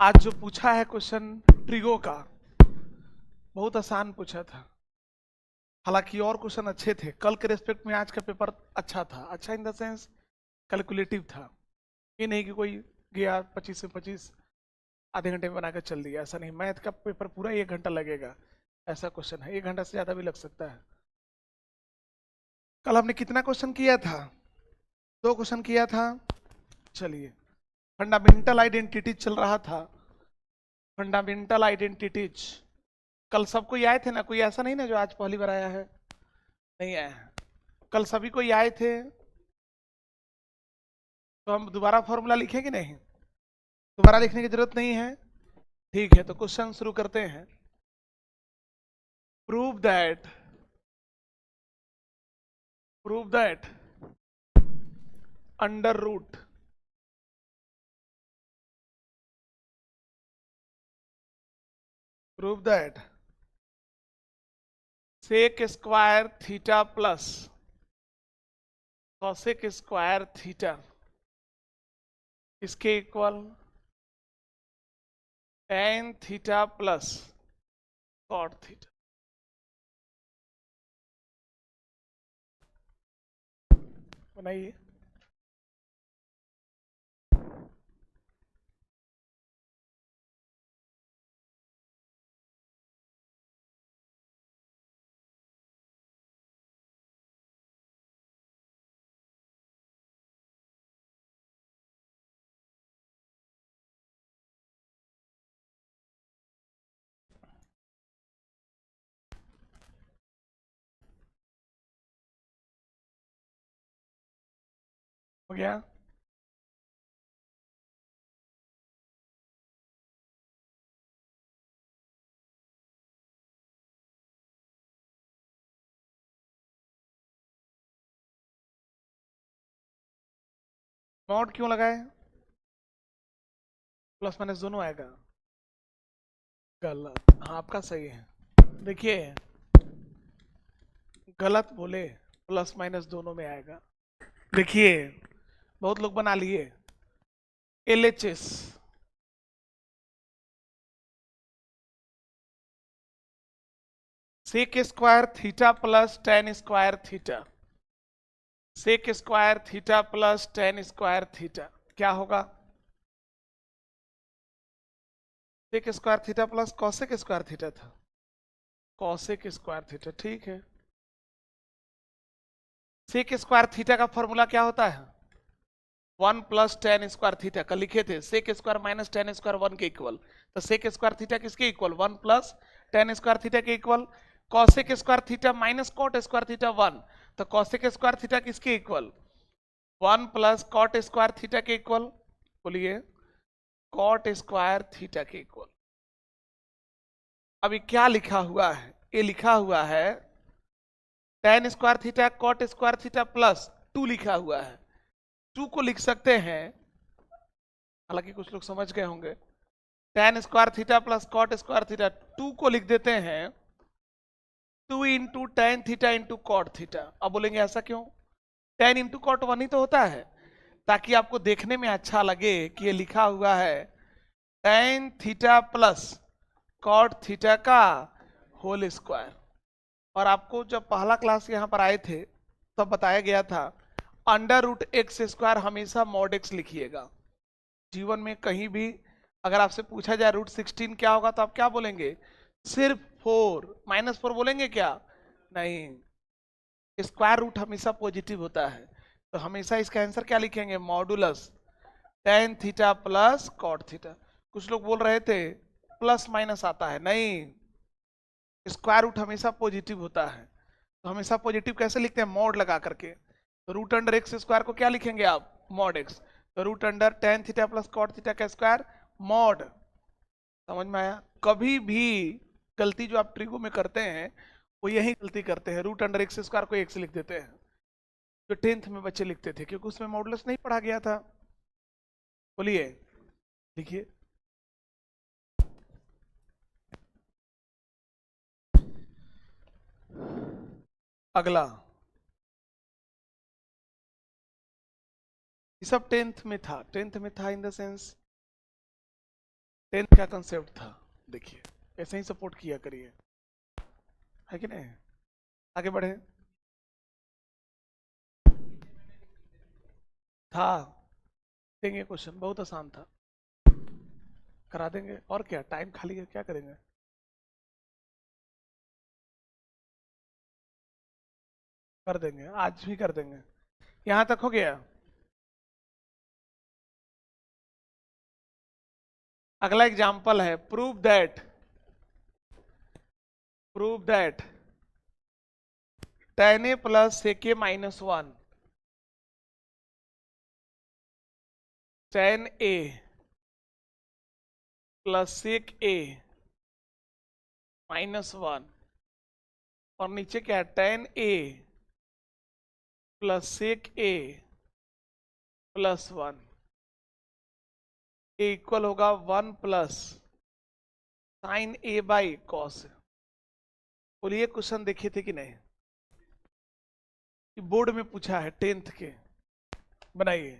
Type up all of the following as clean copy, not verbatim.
आज जो पूछा है क्वेश्चन ट्रिगो का, बहुत आसान पूछा था। हालांकि और क्वेश्चन अच्छे थे। कल के रेस्पेक्ट में आज का पेपर अच्छा था। अच्छा इन द सेंस कैलकुलेटिव था। ये नहीं कि कोई गया 25 से 25 आधे घंटे में बनाकर चल दिया, ऐसा नहीं। मैथ का पेपर पूरा 1 घंटा लगेगा, ऐसा क्वेश्चन है। 1 घंटा से ज्यादा भी लग सकता है। कल हमने कितना क्वेश्चन किया था? 2 क्वेश्चन किया था। चलिए, फंडामेंटल आइडेंटिटीज चल रहा था। फंडामेंटल आइडेंटिटीज कल सबको ही आए थे ना? कोई ऐसा नहीं ना जो आज पहली बार आया है? नहीं आया है। कल सभी को ही आए थे। तो हम दोबारा फॉर्मूला लिखें कि नहीं? दोबारा लिखने की जरूरत नहीं है। ठीक है, तो क्वेश्चन शुरू करते हैं। Prove that prove that under root prove that sec square theta plus cosec square theta इसके equal tan theta plus cot theta. बनाइए। हो गया। मॉड क्यों लगाए? प्लस माइनस दोनों आएगा। गलत। हाँ, आपका सही है। देखिए, गलत बोले। प्लस माइनस दोनों में आएगा। देखिए, बहुत लोग बना लिए LHS। Sec square theta plus tan square theta. Sec square theta plus tan square theta क्या होगा? Sec square theta plus cosec square theta था। कॉसेक स्क्वायर थीटा, ठीक है। सेक स्क्वायर थीटा का फॉर्मूला क्या होता है? 1 + tan स्क्वायर थीटा का लिखे थे। Sec square minus tan square 1 के इक्वल। तो सेक स्क्वायर थीटा किसके इक्वल? 1 + tan स्क्वायर थीटा के equal. Cosec square theta minus cot square theta 1। तो कॉसेक स्क्वायर थीटा किसके इक्वल? 1 + कॉट स्क्वायर थीटा के इक्वल। बोलिए, कॉट स्क्वायर थीटा के equal. अभी क्या लिखा हुआ है? ये लिखा हुआ है tan square theta cot square theta plus 2 लिखा हुआ है। 2 को लिख सकते हैं, हालांकि कुछ लोग समझ गए होंगे। tan square theta plus cot square theta 2 को लिख देते हैं 2 into tan theta into cot theta. अब बोलेंगे ऐसा क्यों? tan इंटू कॉट 1 ही तो होता है, ताकि आपको देखने में अच्छा लगे कि ये लिखा हुआ है tan theta plus cot theta का होल स्क्वायर। और आपको जब पहला क्लास यहाँ पर आए थे तब बताया गया था अंडर रूट एक्स स्क्वायर हमेशा मॉड एक्स लिखिएगा। जीवन में कहीं भी अगर आपसे पूछा जाए √16 क्या होगा, तो आप क्या बोलेंगे? सिर्फ 4। -4 बोलेंगे क्या? नहीं, स्क्वायर रूट हमेशा पॉजिटिव होता है। तो हमेशा इसका आंसर क्या लिखेंगे? Modulus tan theta plus cot theta. कुछ लोग बोल रहे थे प्लस माइनस आता है, नहीं, स्क्वायर रूट हमेशा पॉजिटिव होता है। तो हमेशा पॉजिटिव कैसे लिखते हैं? मॉड लगा करके। तो रूट अंडर एक्स स्क्वायर को क्या लिखेंगे आप? Mod x. तो root under tan theta plus cot theta का स्क्वायर मॉड। समझ में आया? कभी भी गलती जो आप ट्रिगो में करते हैं वो यही गलती करते हैं, रूट अंडर एक्स स्क्वायर को एक्स लिख देते हैं, जो 10th में बच्चे लिखते थे, क्योंकि उसमें मॉडुलस नहीं पढ़ा गया था। बोलिए, लिखिए। अगला, ये सब 10th में था। 10th में था इन द सेंस टेंथ का कंसेप्ट था, देखिए ऐसे ही सपोर्ट किया करिए, है कि नहीं। आगे बढ़े। था, देंगे क्वेश्चन, बहुत आसान था, करा देंगे। और क्या, टाइम खाली है, क्या करेंगे। कर देंगे, आज भी कर देंगे। यहां तक हो गया। अगला एग्जाम्पल है, prove that tan a plus sec a minus one, tan a plus sec a minus one, और नीचे क्या है, tan a plus sec a plus one, equal होगा one plus sine A by cos. बोलिए question देखे थे कि नहीं, बोर्ड में पूछा है टेंथ के, बनाइए।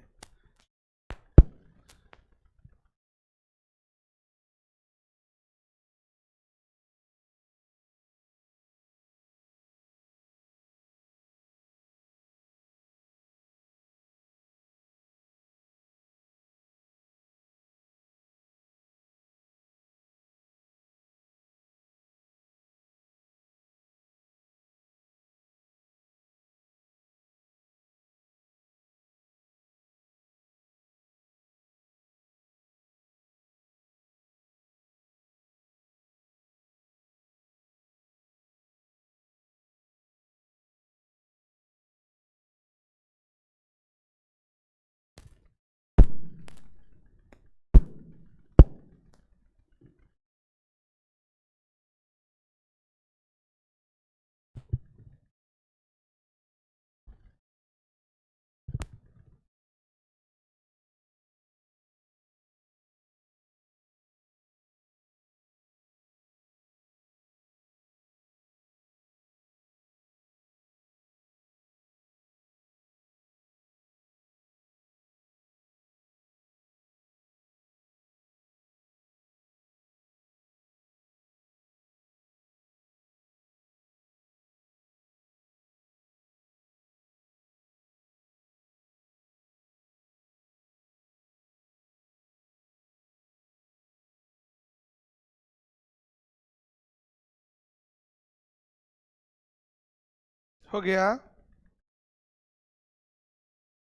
हो गया,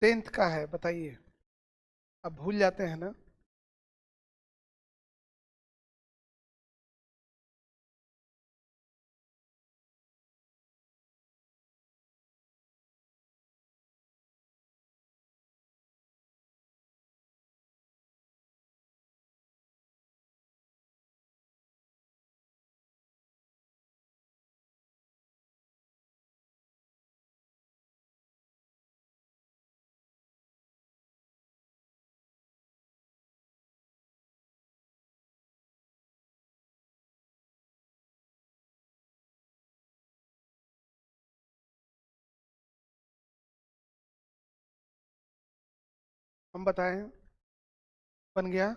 टेंथ का है, बताइए। अब भूल जाते हैं ना। हम बताएं, बन गया।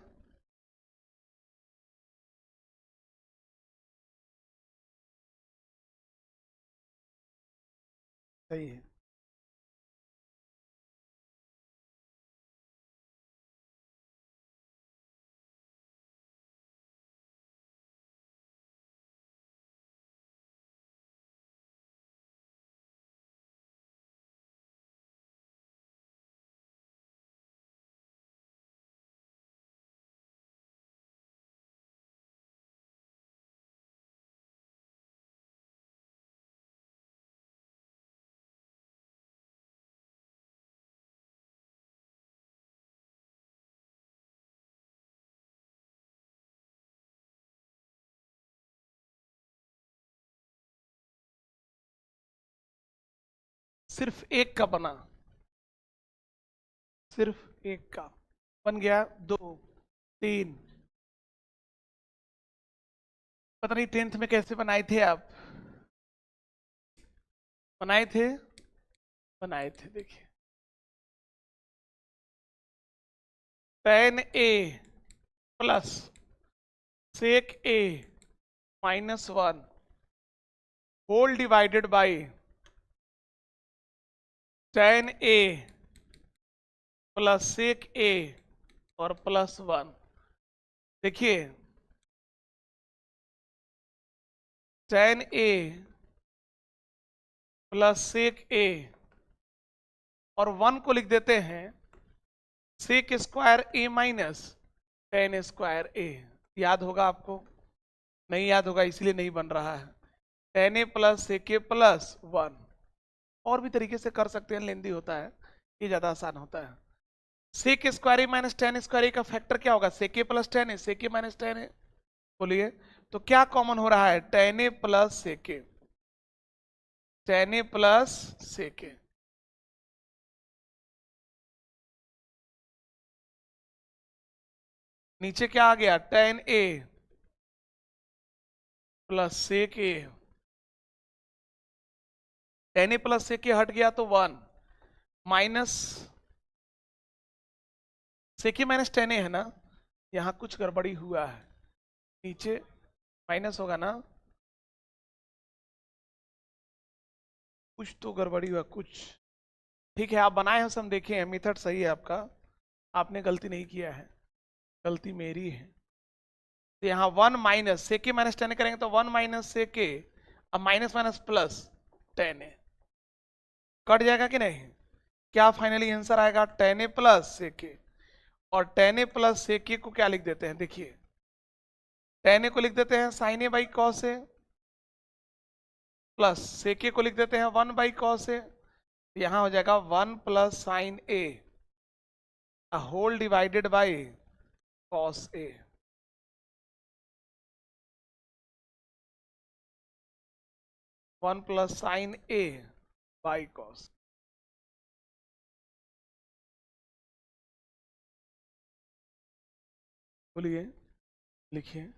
सही है। सिर्फ एक का बना, सिर्फ एक का बन गया। दो, तीन, पता नहीं टेंथ में कैसे बनाए थे आप, बनाए थे, बनाए थे, देखिए। tan a plus sec A -1 whole divided by tan A plus sec A और +1। देखिए tan A plus sec A और 1 को लिख देते हैं सेक स्क्वायर ए माइनस tan स्क्वायर ए। याद होगा आपको? नहीं याद होगा इसलिए नहीं बन रहा है। tan A plus sec A +1। और भी तरीके से कर सकते हैं, लेंदी होता है, ये ज्यादा आसान होता है। सेक स्क्वायर ए माइनस tan स्क्वायर ए का फैक्टर क्या होगा? सेक ए प्लस tan ए, सेक ए माइनस tan ए। बोलिए तो क्या कॉमन हो रहा है? tan A plus sec A, tan A plus sec ए। नीचे क्या आ गया? tan A plus sec A. tan A plus sec ए हट गया तो 1 माइनस सेक ए माइनस tan ए है ना। यहां कुछ गड़बड़ी हुआ है, नीचे माइनस होगा ना, कुछ तो गड़बड़ी हुआ कुछ। ठीक है, आप बनाए हो सब देखे हैं, मेथड सही है आपका, आपने गलती नहीं किया है, गलती मेरी है। तो यहाँ 1 माइनस सेके माइनस टेन करेंगे तो 1 माइनस सेके, अब माइनस माइनस प्लस टेन ए, कट जाएगा कि नहीं? क्या फाइनली आंसर आएगा? टेन ए प्लस सेके। और टेन ए प्लस सेके को क्या लिख देते हैं? देखिए टेन ए को लिख देते हैं sine A by cos A, plus सेके को लिख देते हैं 1 बाई कॉस ए। यहां हो जाएगा 1 plus sine A whole divided by cos A. 1 plus sine A by cos. बोलिए, लिखिए।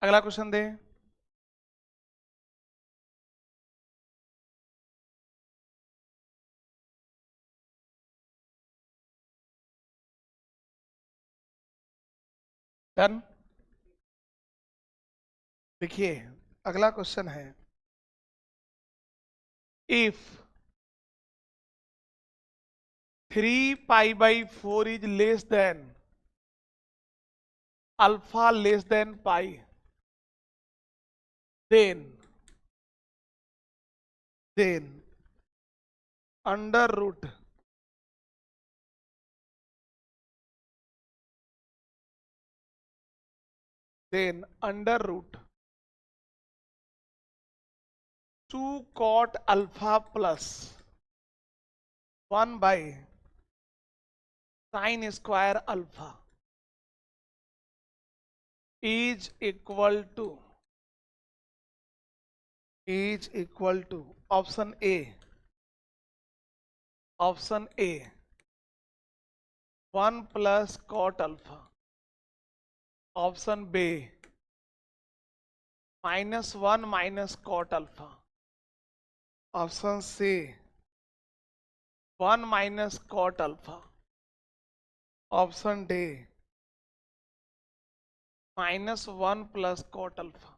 अगला क्वेश्चन दे। डन। देखिए अगला क्वेश्चन है, if 3 pi is less than alpha less than pi, then under root under root 2 cot alpha plus 1 by sine square alpha is equal to option A 1 plus cot alpha, option B -1 minus cot alpha, option C 1 minus cot alpha, option D -1 plus cot alpha.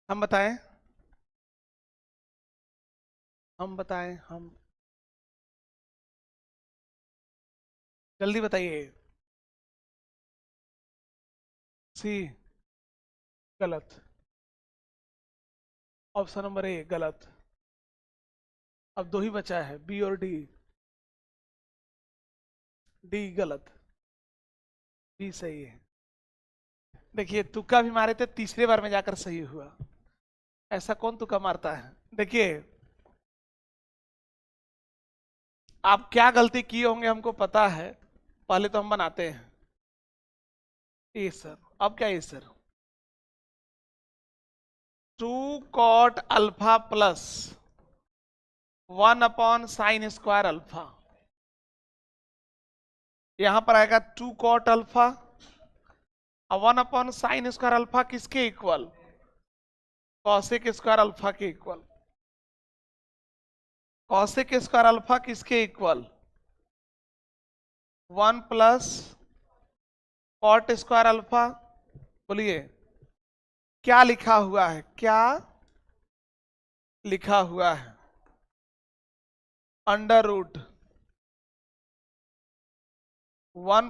हम बताएं, हम जल्दी बताइए। सी गलत। Option number A गलत। अब दो ही बचा है, बी और डी। डी गलत, बी सही है। देखिए तुक्का भी मारे थे, तीसरे बार में जाकर सही हुआ। ऐसा कौन तुक्का मारता है? देखिए आप क्या गलती किए होंगे हमको पता है, पहले तो हम बनाते हैं। ए सर, अब क्या है sir? 2 cot alpha plus 1/sin² alpha. यहां पर आएगा 2 cot अल्फा और 1/sin² अल्फा किसके इक्वल? cosec² अल्फा के इक्वल। cosec² अल्फा किसके इक्वल? 1 + cot² alpha. बोलिए क्या लिखा हुआ है, क्या लिखा हुआ है? √1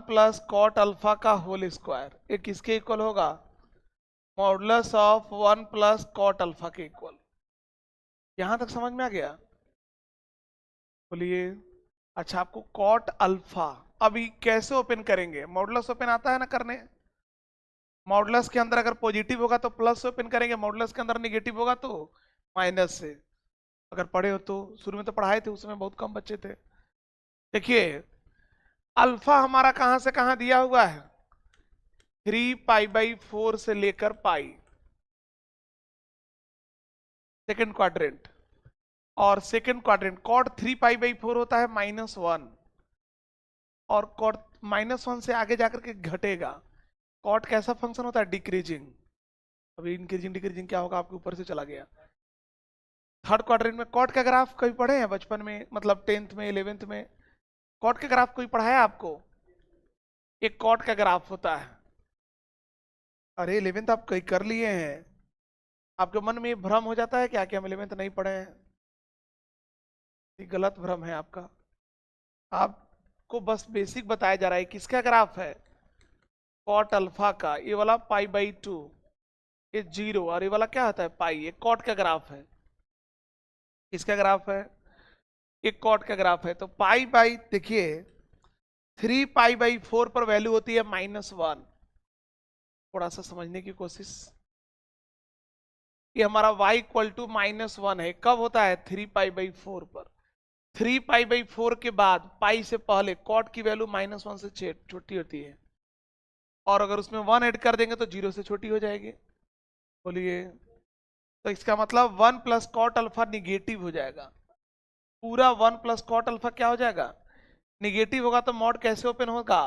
+ cot अल्फा का होल स्क्वायर, ये किसके इक्वल होगा? मॉडुलस ऑफ 1 + cot अल्फा के इक्वल। यहां तक समझ में आ गया? बोलिए। अच्छा आपको cot अल्फा अभी कैसे ओपन करेंगे? मॉडुलस ओपन आता है ना करने? मॉडुलस के अंदर अगर पॉजिटिव होगा तो प्लस से ओपन करेंगे, मॉडुलस के अंदर निगेटिव होगा तो माइनस से। अगर पढ़े हो तो, शुरू में तो पढ़ाए थे, उसमें बहुत कम बच्चे थे। देखिए अल्फा हमारा कहां से कहां दिया हुआ है? 3π/4 से लेकर पाई, सेकेंड क्वाड्रेंट। और सेकेंड क्वाड्रेंट कॉट 3π/4 होता है -1, और कॉट -1 से आगे जाकर के घटेगा। कॉट कैसा फंक्शन होता है? डिक्रीजिंग। अभी इंक्रीजिंग डिक्रीजिंग क्या होगा आपके ऊपर से चला गया। थर्ड क्वाड्रेंट में कॉट का ग्राफ कभी पढ़े हैं बचपन में, मतलब 10th में 11th में? कॉट का ग्राफ कोई पढ़ाया आपको? एक कॉट का ग्राफ होता है। अरे 11th आप कहीं कर लिए हैं, आपके मन में ये भ्रम हो जाता है क्या कि हम 11th नहीं पढ़े हैं? ये गलत भ्रम है आपका। आपको बस बेसिक बताया जा रहा है। किसका ग्राफ है? कॉट अल्फा का। ये वाला π/2, ये 0, और ये वाला क्या होता है? पाई। ये कॉट का ग्राफ है। किसका ग्राफ है? ये कॉट का ग्राफ है। तो पाई देखिए 3π/4 पर वैल्यू होती है -1। थोड़ा सा समझने की कोशिश। ये हमारा y = -1 है। कब होता है? 3π/4 पर। 3π/4 के बाद पाई से पहले कॉट की वैल्यू -1 से छोटी होती है, और अगर उसमें 1 ऐड कर देंगे तो 0 से छोटी हो जाएगी। बोलिए। तो इसका मतलब 1 + cot अल्फा निगेटिव हो जाएगा। पूरा 1 + cot अल्फा क्या हो जाएगा? निगेटिव होगा। तो मॉड कैसे ओपन होगा?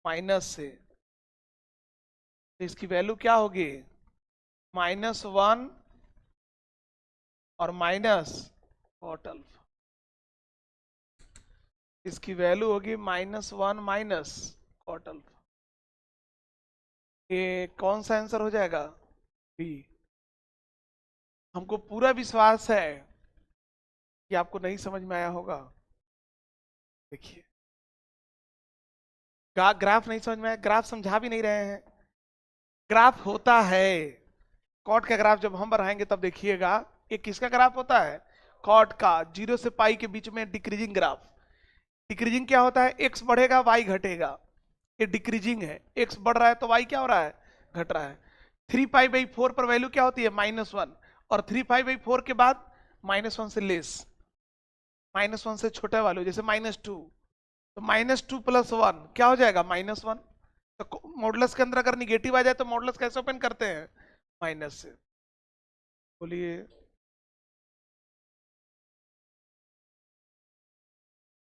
माइनस से। तो इसकी वैल्यू क्या होगी? -1 और -cot अल्फा। इसकी वैल्यू होगी -1 -cot अल्फा। ये कौन सा आंसर हो जाएगा? बी। हमको पूरा विश्वास है कि आपको नहीं समझ में आया होगा। देखिए ग्राफ नहीं समझ में आया, ग्राफ समझा भी नहीं रहे हैं। ग्राफ होता है, कॉट का ग्राफ जब हम बढ़ाएंगे तब देखिएगा। ये किसका ग्राफ होता है? कॉट का। 0 से पाई के बीच में डिक्रीजिंग ग्राफ। डिक्रीजिंग क्या होता है? x बढ़ेगा y घटेगा। ये डिक्रीजिंग है, x बढ़ रहा है तो y क्या हो रहा है? घट रहा है। 3π/4 पर वैल्यू क्या होती है? -1, और 3π/4 के बाद -1 से लेस, -1 से छोटा वाले जैसे -2। तो -2 + 1 क्या हो जाएगा? -1। तो मॉडुलस के अंदर अगर निगेटिव आ जाए तो मॉडुलस कैसे ओपन करते हैं? माइनस से। बोलिए।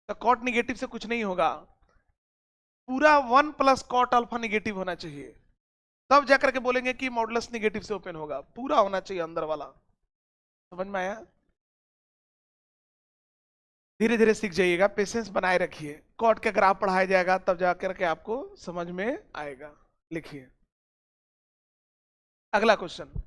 तो कॉट निगेटिव से कुछ नहीं होगा। पूरा 1 + cot अल्फा निगेटिव होना चाहिए, तब जाकर के बोलेंगे कि मॉडुलस निगेटिव से ओपन होगा। पूरा होना चाहिए अंदर वाला। समझ में आया? धीरे धीरे सीख जाइएगा, पेशेंस बनाए रखिए। कॉट का ग्राफ पढ़ाया जाएगा तब जाकर के आपको समझ में आएगा। लिखिए अगला क्वेश्चन।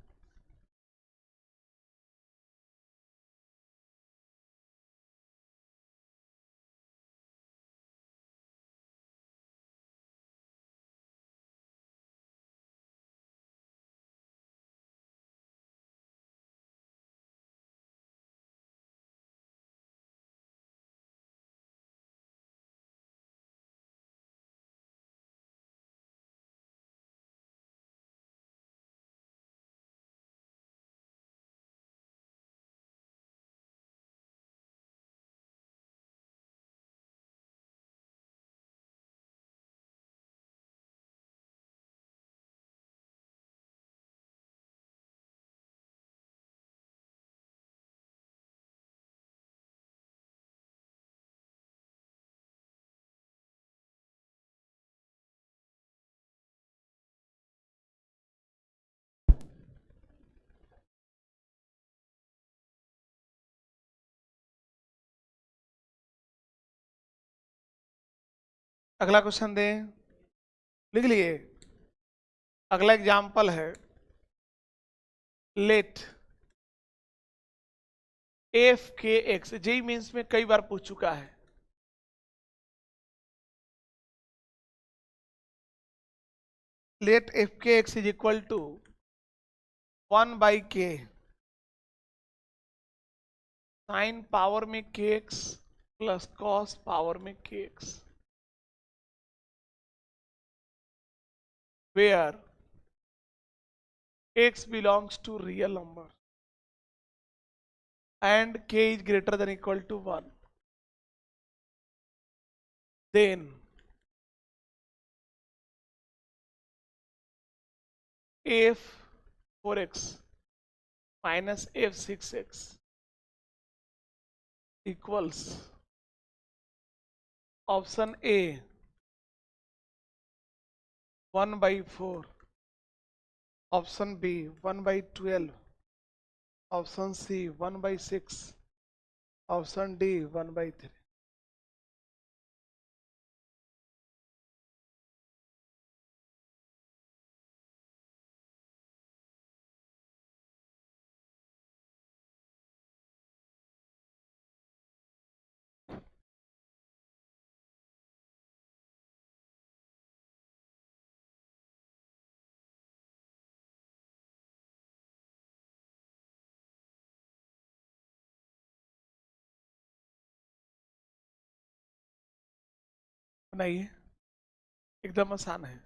अगला क्वेश्चन दें, लिख लिए। अगला एग्जाम्पल है, let F k x, JEE mains में कई बार पूछ चुका है। Let F k x is equal to 1/k sine power में k x plus cos power में k x, where x belongs to real number and k is greater than equal to 1, then f4x minus f6x equals option A 1/4, option B 1/12, option C 1/6, option D 1/3। बनाइए, एकदम आसान है।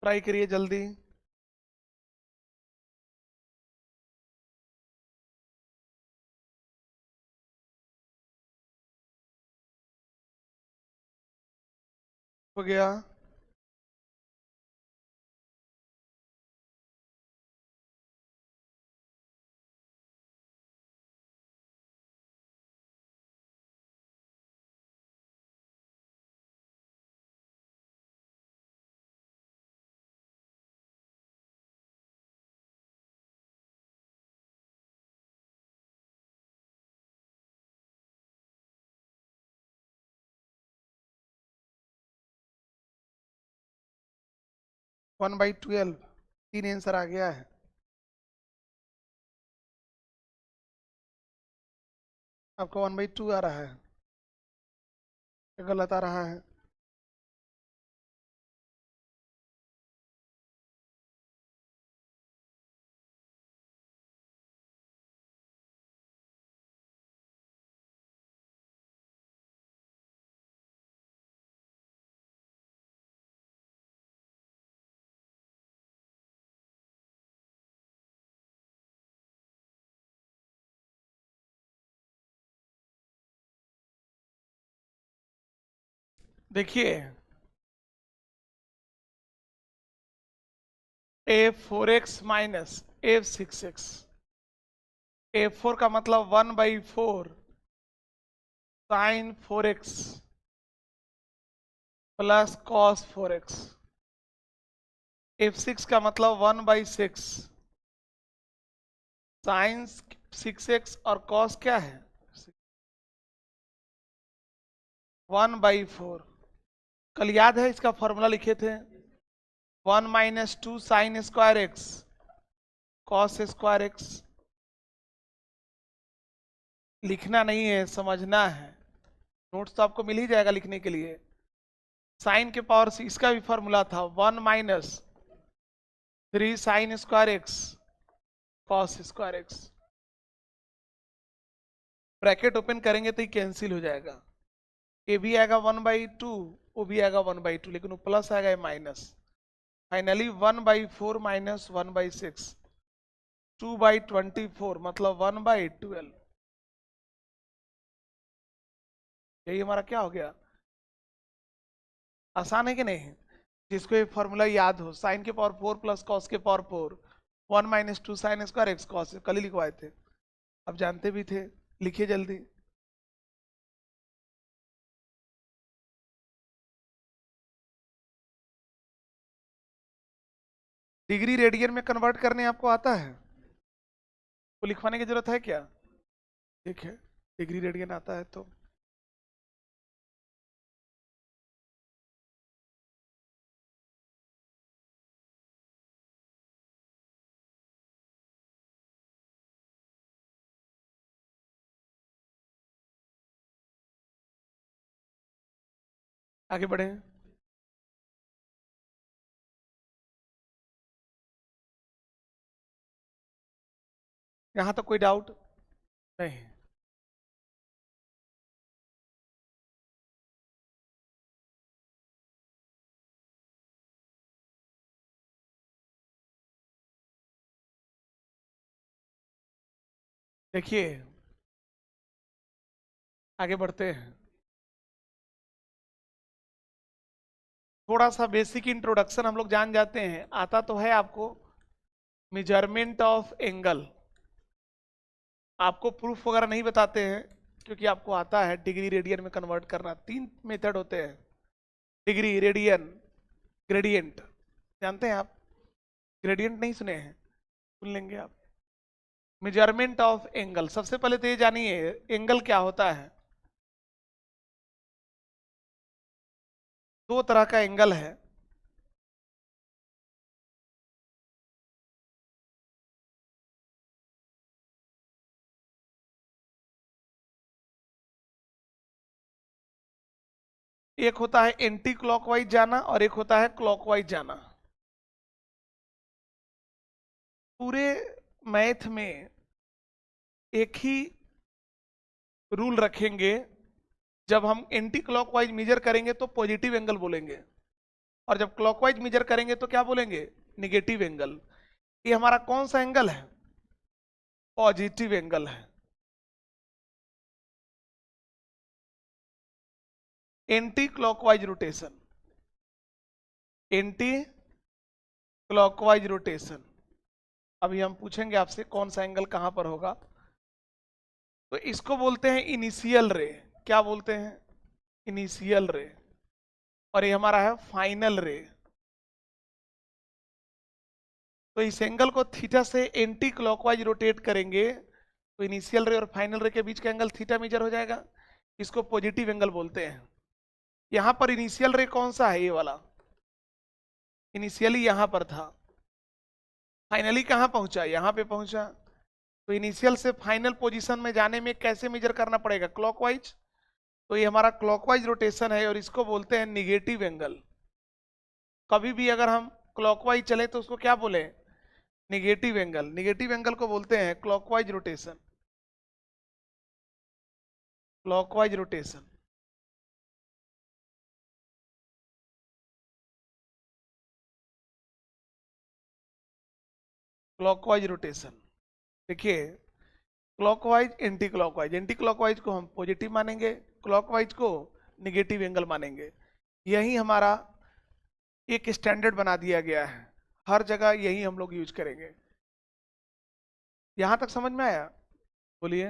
Try करिए जल्दी। हो गया। One by 12, 3 answer आ गया है। आपको 1/2 आ रहा है, गलत आ रहा है। देखिए, f4x माइनस f6x, f4 का मतलब 1/4 sign 4x plus cos 4x, f6 का मतलब 1/6 साइन 6x और कॉस क्या है 1/4। कल याद है इसका फॉर्मूला लिखे थे, 1 - 2 sine square x cos square x. लिखना नहीं है, समझना है। नोट्स तो आपको मिल ही जाएगा लिखने के लिए। साइन के पावर से इसका भी फॉर्मूला था 1 - 3 sine square x cos square x. Bracket open करेंगे तो ये कैंसिल हो जाएगा, ये भी आएगा 1/2, वो भी आएगा 1/2, लेकिन वो प्लस आएगा, ये माइनस। फाइनली 1/4 - 1/6 2/24 मतलब 1/12। यही हमारा क्या हो गया? आसान है कि नहीं? जिसको ये फॉर्मूला याद हो, साइन के पावर 4 प्लस कॉस के power 4, 1 - 2 sine square x cos, कल ही लिखवाए थे, अब जानते भी थे। लिखिए जल्दी। डिग्री रेडियन में कन्वर्ट करने आपको आता है? वो लिखवाने की जरूरत है क्या? ठीक है, डिग्री रेडियन आता है तो आगे बढ़े। यहां तक कोई डाउट नहीं? देखिए आगे बढ़ते हैं। थोड़ा सा बेसिक इंट्रोडक्शन हम लोग जान जाते हैं, आता तो है आपको। मेजरमेंट ऑफ एंगल आपको प्रूफ वगैरह नहीं बताते हैं, क्योंकि आपको आता है डिग्री रेडियन में कन्वर्ट करना। 3 मेथड होते हैं, डिग्री, रेडियन, ग्रेडियंट। जानते हैं आप? ग्रेडियंट नहीं सुने हैं? सुन लेंगे आप। मेजरमेंट ऑफ एंगल, सबसे पहले तो ये जानिए एंगल क्या होता है। दो तरह का एंगल है। एक होता है एंटी क्लॉकवाइज जाना और एक होता है क्लॉकवाइज जाना। पूरे मैथ में एक ही रूल रखेंगे, जब हम एंटी क्लॉकवाइज मेजर करेंगे तो पॉजिटिव एंगल बोलेंगे, और जब क्लॉकवाइज मेजर करेंगे तो क्या बोलेंगे? Negative angle. ये हमारा कौन सा एंगल है? पॉजिटिव एंगल है। Anti clockwise rotation, anti clockwise rotation. अभी हम पूछेंगे आपसे कौन सा एंगल कहां पर होगा। तो इसको बोलते हैं इनिशियल रे। क्या बोलते हैं? इनिशियल रे। और ये हमारा है फाइनल रे। तो इस एंगल को थीटा से एंटी क्लॉकवाइज रोटेट करेंगे तो इनिशियल रे और फाइनल रे के बीच का एंगल थीटा मेजर हो जाएगा। इसको पॉजिटिव एंगल बोलते हैं। यहां पर इनिशियल रे कौन सा है? ये वाला इनिशियली यहां पर था, फाइनली कहां पहुंचा? यहां पे पहुंचा। तो इनिशियल से फाइनल पोजीशन में जाने में कैसे मेजर करना पड़ेगा? क्लॉकवाइज। तो ये हमारा क्लॉकवाइज रोटेशन है और इसको बोलते हैं निगेटिव एंगल। कभी भी अगर हम क्लॉकवाइज चले तो उसको क्या बोले? Negative angle. निगेटिव एंगल को बोलते हैं clockwise rotation. Clockwise rotation. Clockwise rotation. देखिए, clockwise, anticlockwise. Anticlockwise को हम पॉजिटिव मानेंगे, क्लॉकवाइज को निगेटिव एंगल मानेंगे। यही हमारा एक स्टैंडर्ड बना दिया गया है, हर जगह यही हम लोग यूज करेंगे। यहां तक समझ में आया? बोलिए।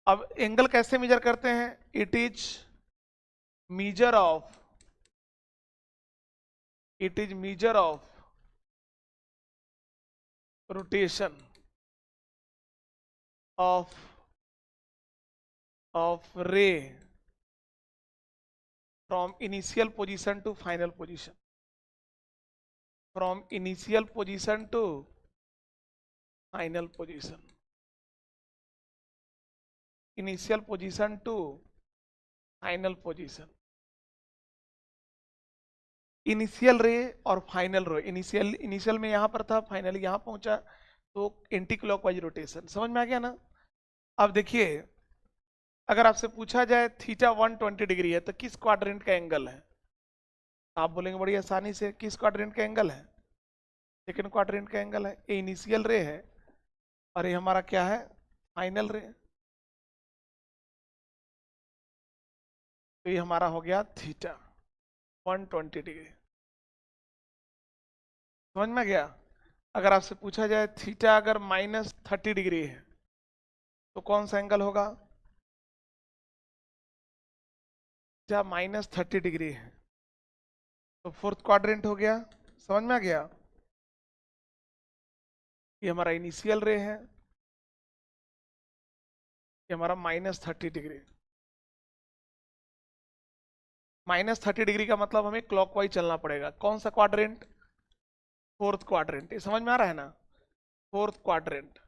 अब एंगल कैसे मेजर करते हैं? It is measure of, it is measure of rotation of रे from initial position to final position, from initial position to final position, initial position to final position। Initial रे और फाइनल रे, initial initial में यहां पर था, final यहां पहुंचा, तो एंटी क्लॉकवाइज रोटेशन। समझ में आ गया ना? अब देखिए, अगर आपसे पूछा जाए थीटा 120 डिग्री है तो किस क्वाड्रेंट का एंगल है? आप बोलेंगे बड़ी आसानी से, किस क्वाड्रेंट का एंगल है? सेकंड क्वाड्रेंट का एंगल है। ये इनिशियल रे है और ये हमारा क्या है, फाइनल रे। तो ये हमारा हो गया थीटा 120 डिग्री। समझ में गया? अगर आपसे पूछा जाए थीटा अगर -30 डिग्री है तो कौन सा एंगल होगा? थीटा -30 डिग्री है तो फोर्थ क्वाड्रेंट हो गया। समझ में आ गया? ये हमारा इनिशियल रे है, ये हमारा -30 डिग्री। -30 डिग्री का मतलब हमें क्लॉकवाइज चलना पड़ेगा। कौन सा क्वाड्रेंट? Fourth quadrant. ये समझ में आ रहा है ना? Fourth quadrant.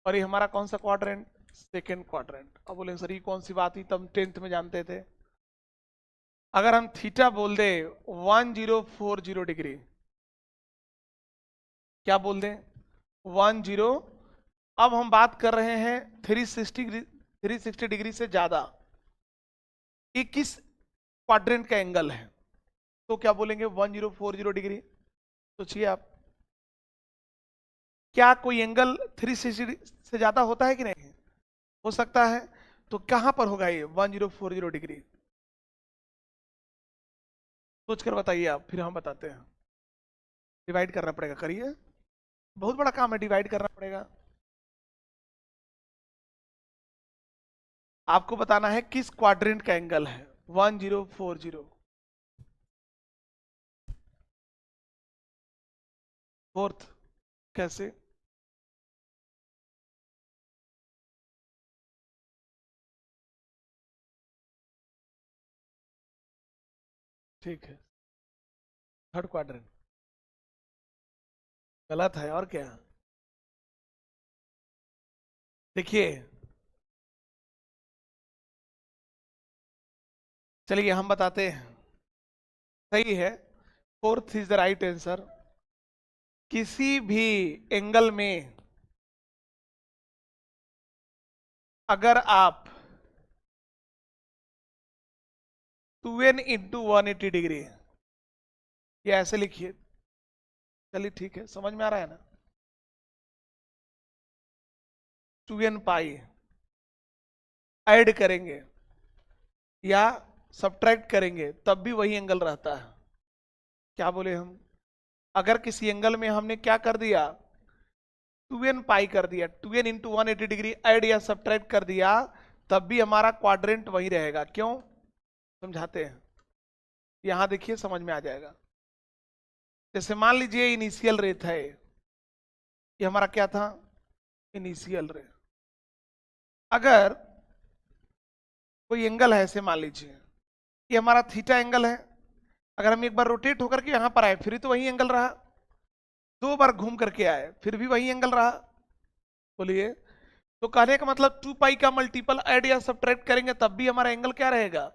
और ये हमारा कौन सा क्वाड्रेंट? Second quadrant. अब बोले सर ये कौन सी बात थी, तब 10th में जानते थे। अगर हम थीटा बोल दे 1040 डिग्री, क्या बोल दें? 10। अब हम बात कर रहे हैं 360 डिग्री से ज्यादा, ये किस क्वाड्रेंट का एंगल है? तो क्या बोलेंगे? 1040 डिग्री। सोचिए आप, क्या कोई एंगल 360 से ज्यादा होता है कि नहीं? हो सकता है। तो कहां पर होगा ये 1040 डिग्री? सोच कर बताइए आप, फिर हम बताते हैं। डिवाइड करना पड़ेगा, करिए। बहुत बड़ा काम है, डिवाइड करना पड़ेगा। आपको बताना है किस क्वाड्रेंट का एंगल है 1040। फोर्थ। कैसे? ठीक है, थर्ड क्वाड्रेंट। गलत है और क्या? देखिए, चलिए हम बताते हैं। सही है, fourth is the right answer. किसी भी एंगल में अगर आप 2n इंटू 180 डिग्री, ये ऐसे लिखिए। चलिए ठीक है, समझ में आ रहा है ना? 2n पाई ऐड करेंगे या सब्ट्रैक्ट करेंगे तब भी वही एंगल रहता है। क्या बोले हम? अगर किसी एंगल में हमने क्या कर दिया, 2n पाई कर दिया, 2n इंटू 180 डिग्री ऐड या सब्ट्रैक्ट कर दिया, तब भी हमारा क्वाड्रेंट वही रहेगा। क्यों? समझाते हैं। यहां देखिए, समझ में आ जाएगा। जैसे मान लीजिए इनिशियल रे था, ये हमारा क्या था? इनिशियल रे। अगर कोई एंगल है, ऐसे मान लीजिए ये हमारा थीटा एंगल है। अगर हम एक बार रोटेट होकर के यहां पर आए, फिर तो वही एंगल रहा। दो बार घूम करके आए, फिर भी वही एंगल रहा। बोलिए। तो कहने का मतलब 2 पाई का मल्टीपल ऐड या सब्ट्रैक्ट करेंगे तब भी हमारा एंगल क्या रहेगा?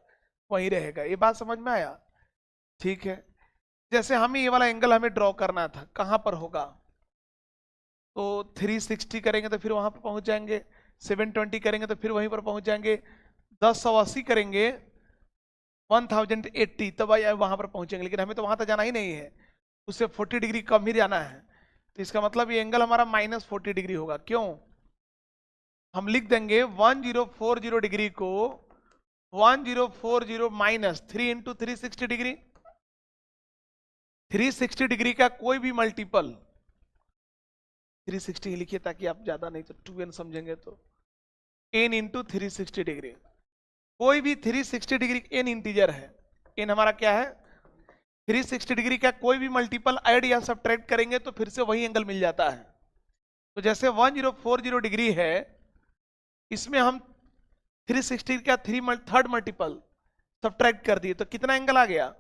वही रहेगा। ये बात समझ में आया? ठीक है। जैसे हमें ये वाला एंगल हमें ड्रॉ करना था, कहां पर होगा? तो 360 करेंगे तो फिर वहां पर पहुंच जाएंगे, 720 करेंगे तो फिर वहीं पर पहुंच जाएंगे, 1080 करेंगे 1080 तब वहां पर पहुंचेंगे। लेकिन हमें तो वहां तक जाना ही नहीं है, उससे 40 डिग्री कम ही जाना है। तो इसका मतलब ये एंगल हमारा -40 डिग्री होगा। क्यों? हम लिख देंगे 1040 डिग्री को 1040 माइनस 3 इंटू 360 डिग्री। 360 डिग्री का कोई भी मल्टीपल, 360 ही लिखिए ताकि आप ज्यादा नहीं तो 2n समझेंगे। तो n इंटू 360 डिग्री, कोई भी 360 डिग्री n इंटीजर है। n हमारा क्या है? 360 डिग्री का कोई भी मल्टीपल ऐड या सब्ट्रैक्ट करेंगे तो फिर से वही एंगल मिल जाता है। तो जैसे 1040 डिग्री है, इसमें हम 360 का थर्ड मल्टीपल सब्ट्रैक्ट कर दिए तो कितना एंगल आ गया?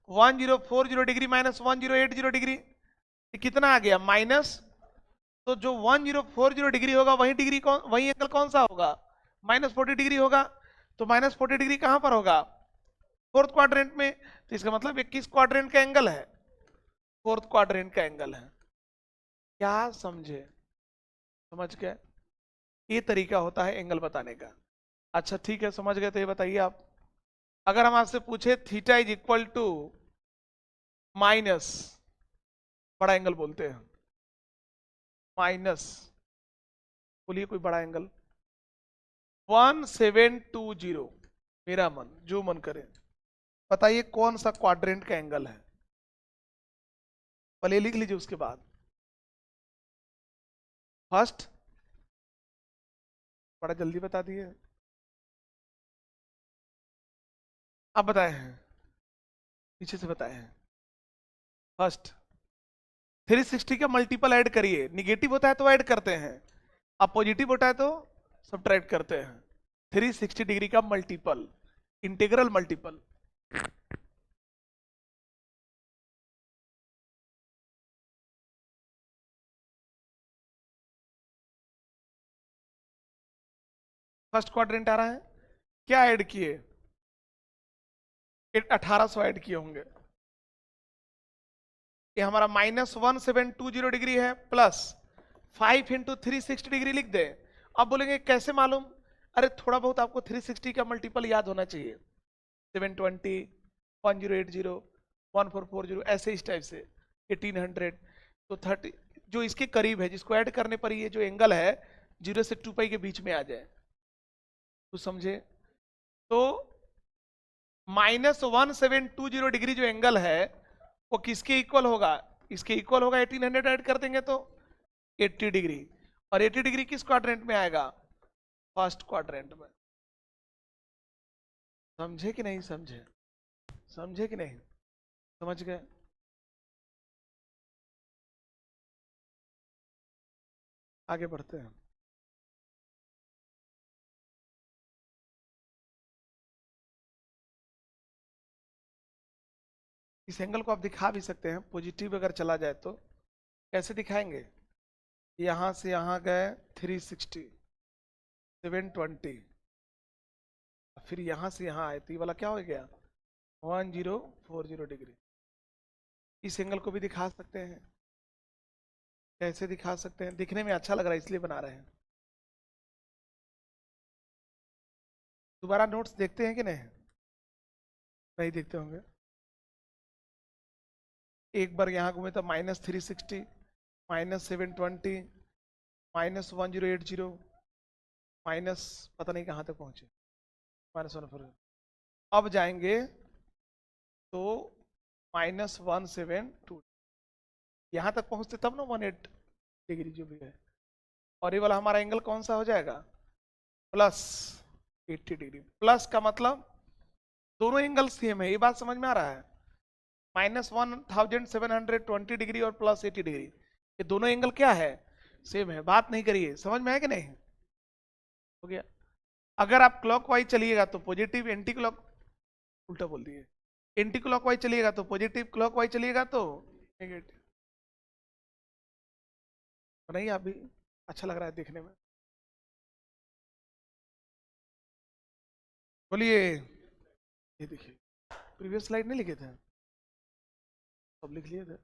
1040 डिग्री माइनस 1080 डिग्री, कितना आ गया? माइनस। तो जो 1040 डिग्री होगा वही डिग्री कौन, वही एंगल कौन सा होगा? -40 डिग्री होगा। तो -40 डिग्री कहां पर होगा? फोर्थ क्वाड्रेंट में। तो इसका मतलब ये किस क्वाड्रेंट का एंगल है? फोर्थ क्वाड्रेंट का एंगल है। क्या समझे? समझ गए? ये तरीका होता है एंगल बताने का। अच्छा ठीक है, समझ गए तो ये बताइए आप, अगर हम आपसे पूछे theta is equal to minus, बड़ा एंगल बोलते हैं, माइनस बोलिए कोई बड़ा एंगल। 1720। मेरा मन जो मन करे, बताइए कौन सा क्वाड्रेंट का एंगल है, पहले लिख लीजिए उसके बाद। फर्स्ट, बड़ा जल्दी बता दिए। अब बताए हैं, पीछे से बताए हैं। फर्स्ट, 360 का मल्टीपल ऐड करिए, निगेटिव होता है तो ऐड करते हैं, अब पॉजिटिव होता है तो सब्ट्रैक्ट करते हैं। 360 डिग्री का multiple, integral multiple. First quadrant आ रहा है, क्या ऐड किए, 1800 ऐड किए होंगे। ये हमारा -1720 है, प्लस 5 × 360 डिग्री लिख दे। अब बोलेंगे कैसे मालूम, अरे थोड़ा बहुत आपको 360 का मल्टीपल याद होना चाहिए। 720, 1080, 1440, ऐसे इस टाइप से 1800, तो 30 जो इसके करीब है, जिसको ऐड करने पर ये जो एंगल है 0 से 2 पाई के बीच में आ जाए, तो समझे। तो -1720 जो एंगल है वो किसके इक्वल होगा, इसके इक्वल होगा। 1800 ऐड कर देंगे तो 80 डिग्री, और 80 डिग्री किस क्वाड्रेंट में आएगा, फर्स्ट क्वाड्रेंट में। समझे कि नहीं समझे, समझे कि नहीं, समझ गए। आगे बढ़ते हैं। इस एंगल को आप दिखा भी सकते हैं, पॉजिटिव अगर चला जाए तो कैसे दिखाएंगे, यहां से यहां गए 360, 720, फिर यहां से यहां आए तो ये वाला क्या हो गया 1040 डिग्री। इस एंगल को भी दिखा सकते हैं, कैसे दिखा सकते हैं, दिखने में अच्छा लग रहा है इसलिए बना रहे हैं। दोबारा नोट्स देखते हैं कि नहीं, नहीं देखते होंगे। एक बार यहाँ घूमे तो -360, -720, -1080, माइनस पता नहीं कहाँ तक पहुंचे, -140। अब जाएंगे तो -172, यहाँ तक पहुंचते तब ना 18 डिग्री जो भी है। और ये वाला हमारा एंगल कौन सा हो जाएगा, +80 डिग्री। प्लस का मतलब दोनों एंगल सेम है, ये बात समझ में आ रहा है। -1720 डिग्री और +80 डिग्री, ये दोनों एंगल क्या है, सेम है। बात नहीं करिए, समझ में है कि नहीं, हो गया। अगर आप क्लॉकवाइज चलिएगा तो पॉजिटिव, एंटी क्लॉक, उल्टा बोल दिए, एंटी क्लॉकवाइज चलिएगा तो पॉजिटिव, क्लॉकवाइज चलिएगा तो नेगेटिव। नहीं अभी अच्छा लग रहा है देखने में, बोलिए। ये देखिए, प्रीवियस स्लाइड नहीं लिखे थे, सब लिख लिए थे।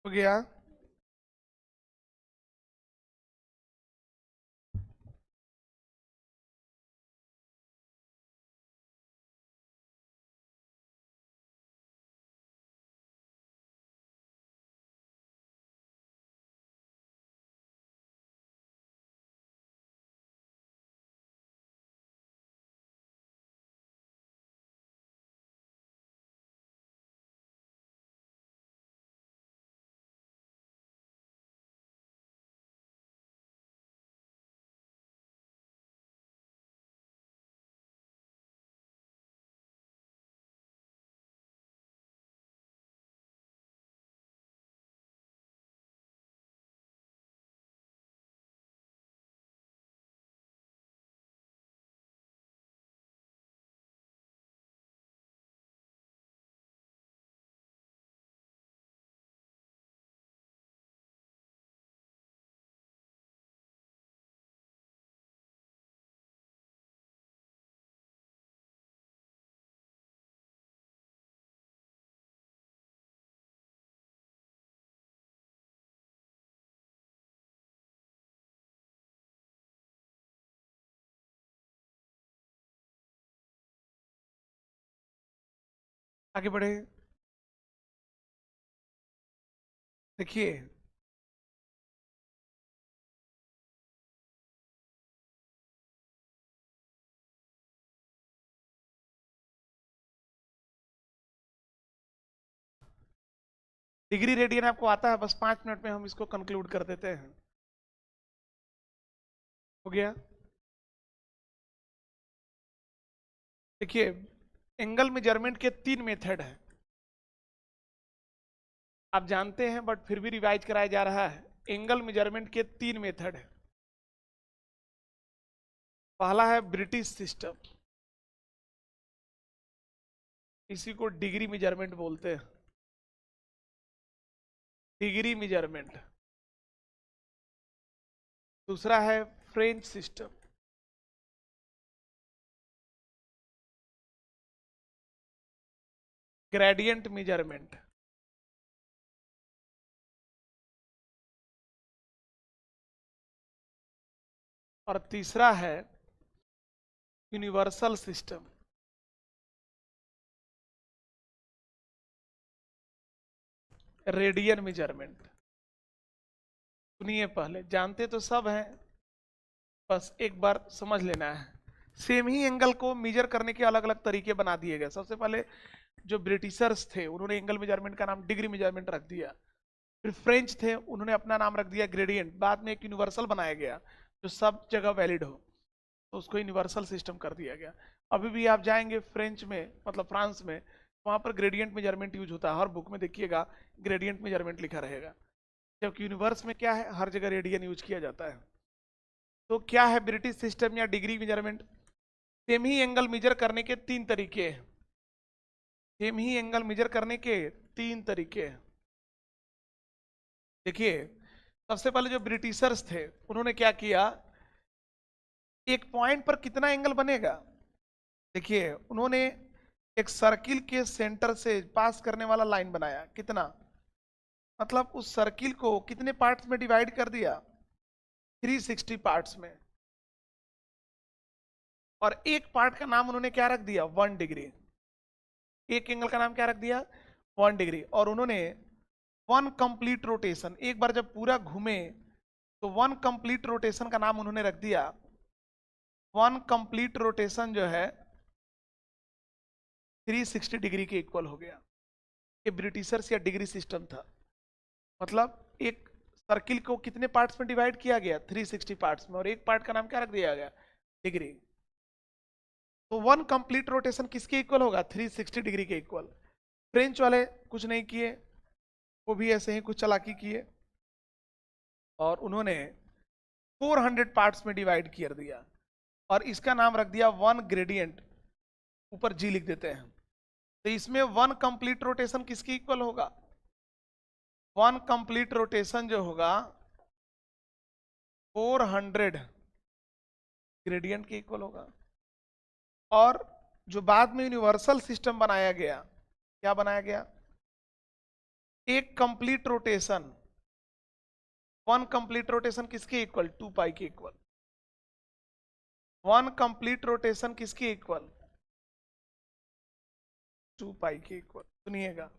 हो गया। आगे बढ़े। देखिए, डिग्री रेडियन आपको आता है, बस 5 मिनट में हम इसको कंक्लूड कर देते हैं। हो गया। देखिए, एंगल मेजरमेंट के 3 मेथड हैं, आप जानते हैं, बट फिर भी रिवाइज कराया जा रहा है। एंगल मेजरमेंट के 3 मेथड हैं। पहला है ब्रिटिश सिस्टम, इसी को डिग्री मेजरमेंट बोलते हैं, डिग्री मेजरमेंट। दूसरा है फ्रेंच सिस्टम, ग्रेडियंट मेजरमेंट। और तीसरा है यूनिवर्सल सिस्टम, रेडियन मेजरमेंट। सुनिए, पहले जानते तो सब हैं, बस एक बार समझ लेना है। सेम ही एंगल को मेजर करने के अलग अलग तरीके बना दिए गए। सबसे पहले जो ब्रिटिशर्स थे उन्होंने एंगल मेजरमेंट का नाम डिग्री मेजरमेंट रख दिया। फिर फ्रेंच थे, उन्होंने अपना नाम रख दिया ग्रेडियंट। बाद में एक यूनिवर्सल बनाया गया जो सब जगह वैलिड हो, तो उसको यूनिवर्सल सिस्टम कर दिया गया। अभी भी आप जाएंगे फ्रेंच में, मतलब फ्रांस में, वहां पर ग्रेडियंट मेजरमेंट यूज होता है। हर बुक में देखिएगा ग्रेडियंट मेजरमेंट लिखा रहेगा, जबकि यूनिवर्स में क्या है, हर जगह रेडियन यूज किया जाता है। तो क्या है ब्रिटिश सिस्टम या डिग्री मेजरमेंट? सेम ही एंगल मेजर करने के 3 तरीके हैं। सेम ही एंगल मेजर करने के 3 तरीके हैं। देखिए, सबसे पहले जो ब्रिटिशर्स थे उन्होंने क्या किया, एक पॉइंट पर कितना एंगल बनेगा। देखिए, उन्होंने एक सर्किल के सेंटर से पास करने वाला लाइन बनाया। कितना, मतलब उस सर्किल को कितने पार्ट्स में डिवाइड कर दिया, 360 पार्ट्स में। और एक पार्ट का नाम उन्होंने क्या रख दिया, 1 डिग्री। एक एंगल का नाम क्या रख दिया, 1 डिग्री। और उन्होंने 1 कंप्लीट रोटेशन, एक बार जब पूरा घूमे तो 1 कंप्लीट रोटेशन का नाम उन्होंने रख दिया, 1 कंप्लीट रोटेशन जो है 360 डिग्री के इक्वल हो गया। ये ब्रिटिशर्स या डिग्री सिस्टम था। मतलब एक सर्किल को कितने पार्ट्स में डिवाइड किया गया, 360 पार्ट्स में, और एक पार्ट का नाम क्या रख दिया गया, डिग्री। तो 1 कंप्लीट रोटेशन किसके इक्वल होगा, 360 डिग्री के इक्वल। फ्रेंच वाले कुछ नहीं किए, वो भी ऐसे ही कुछ चालाकी किए और उन्होंने 400 पार्ट्स में डिवाइड कर दिया और इसका नाम रख दिया 1 ग्रेडियंट। ऊपर जी लिख देते हैं। तो इसमें 1 कंप्लीट रोटेशन किसके इक्वल होगा, 1 कंप्लीट रोटेशन जो होगा 400 ग्रेडियंट के इक्वल होगा। और जो बाद में यूनिवर्सल सिस्टम बनाया गया, क्या बनाया गया, एक complete rotation, one complete rotation किसके इक्वल? 2 पाई के इक्वल। वन कंप्लीट रोटेशन किसके इक्वल? 2 पाई के इक्वल। सुनिएगा,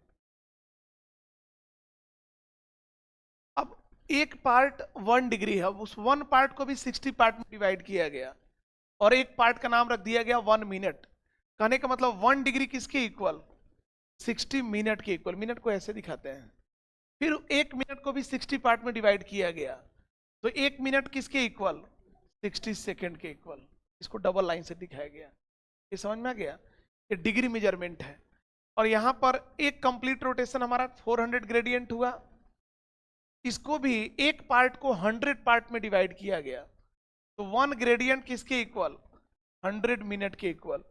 अब एक पार्ट 1 डिग्री है, उस 1 पार्ट को भी 60 पार्ट में डिवाइड किया गया और एक पार्ट का नाम रख दिया गया 1 मिनट। कहने का मतलब 1 डिग्री किसके इक्वल? 60 मिनट के इक्वल। मिनट को ऐसे दिखाते हैं। फिर 1 मिनट को भी 60 पार्ट में डिवाइड किया गया, तो 1 मिनट किसके इक्वल? 60 सेकेंड के इक्वल। इसको डबल लाइन से दिखाया गया। ये समझ में आ गया? ये डिग्री मेजरमेंट है। और यहां पर एक कंप्लीट रोटेशन हमारा 400 ग्रेडियंट हुआ, इसको भी एक पार्ट को 100 पार्ट में डिवाइड किया गया, तो 1 ग्रेडियंट किसके इक्वल? 100 मिनट के इक्वल।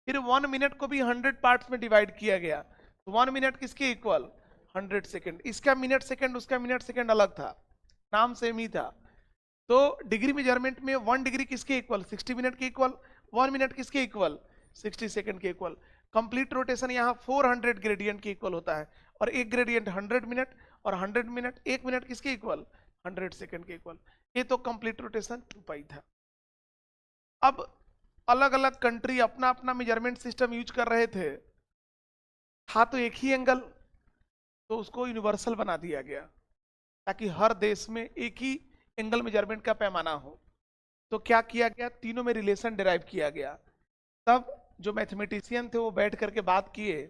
फिर 1 मिनट को भी 100 पार्ट्स में डिवाइड किया गया, तो 1 मिनट किसके इक्वल? 100 सेकेंड। इसका मिनट सेकेंड, उसका मिनट सेकेंड अलग था, नाम सेम ही था। तो डिग्री मेजरमेंट में 1 डिग्री किसके इक्वल? 60 मिनट के इक्वल। 1 मिनट किसके इक्वल? 60 सेकेंड के इक्वल। कंप्लीट रोटेशन यहाँ 400 ग्रेडियंट के इक्वल होता है, और एक ग्रेडियंट 100 मिनट, और 100 मिनट, 1 मिनट किसके इक्वल? 100 सेकेंड के इक्वल। ये तो कंप्लीट रोटेशन 2 पाई था। अब अलग अलग कंट्री अपना अपना मेजरमेंट सिस्टम यूज कर रहे थे, था तो एक ही एंगल, तो उसको यूनिवर्सल बना दिया गया ताकि हर देश में एक ही एंगल मेजरमेंट का पैमाना हो। तो क्या किया गया? तीनों में रिलेशन डिराइव किया गया। तब जो मैथमेटिशियन थे वो बैठ करके बात किए,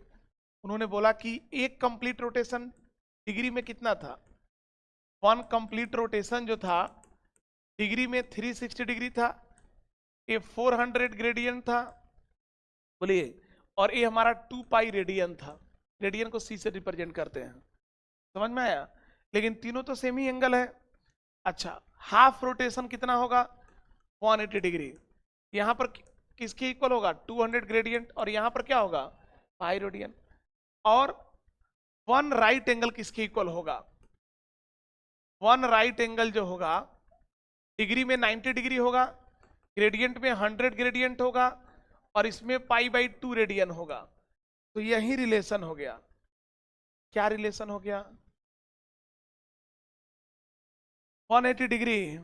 उन्होंने बोला कि एक कंप्लीट रोटेशन डिग्री में कितना था? 1 कंप्लीट रोटेशन जो था डिग्री में 360 डिग्री था, ये 400 ग्रेडियंट था, बोलिए, और ये हमारा 2 पाई रेडियन था। रेडियन को सी से रिप्रेजेंट करते हैं। समझ में आया? लेकिन तीनों तो सेम ही एंगल है। अच्छा, हाफ रोटेशन कितना होगा? 180 डिग्री। यहां पर किसके इक्वल होगा? 200 ग्रेडियंट। और यहां पर क्या होगा? Pi radian. और 1 राइट एंगल किसके इक्वल होगा? 1 राइट एंगल जो होगा डिग्री में 90 डिग्री होगा, ग्रेडियंट में 100 ग्रेडियंट होगा, और इसमें पाई बाई 2 रेडियन होगा। तो यही रिलेशन हो गया। क्या रिलेशन हो गया? 180 डिग्री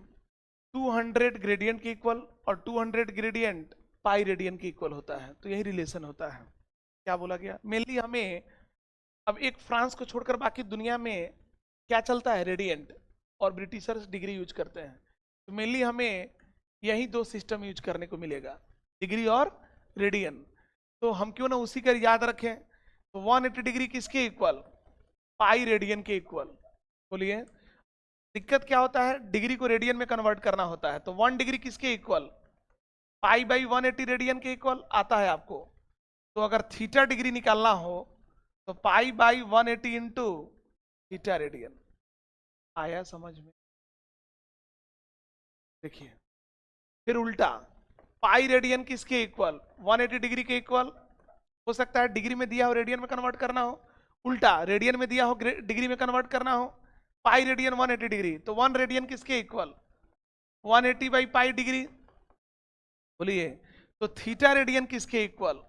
200 ग्रेडियंट के इक्वल, और 200 ग्रेडियंट पाई रेडियन के इक्वल होता है। तो यही रिलेशन होता है। क्या बोला गया? मेनली हमें अब एक फ्रांस को छोड़कर बाकी दुनिया में क्या चलता है? रेडियंट, और ब्रिटिशर्स डिग्री यूज करते हैं। तो मेनली हमें यही दो सिस्टम यूज करने को मिलेगा, डिग्री और रेडियन। तो हम क्यों ना उसी का याद रखें। तो 180 डिग्री किसके इक्वल? पाई रेडियन के इक्वल। बोलिए, दिक्कत क्या होता है? डिग्री को रेडियन में कन्वर्ट करना होता है। तो 1 डिग्री किसके इक्वल? पाई बाई 180 रेडियन के इक्वल आता है आपको। तो अगर थीटा डिग्री निकालना हो तो pi by 180 into theta radian. आया समझ में? देखिए, फिर उल्टा, पाई रेडियन किसके इक्वल? 180 डिग्री के इक्वल। हो सकता है डिग्री में दिया हो रेडियन में कन्वर्ट करना हो, उल्टा रेडियन में दिया हो डिग्री में कन्वर्ट करना हो। पाई रेडियन 180 डिग्री, तो 1 रेडियन किसके इक्वल? 180 by pi degree. बोलिए, तो थीटा रेडियन किसके equal?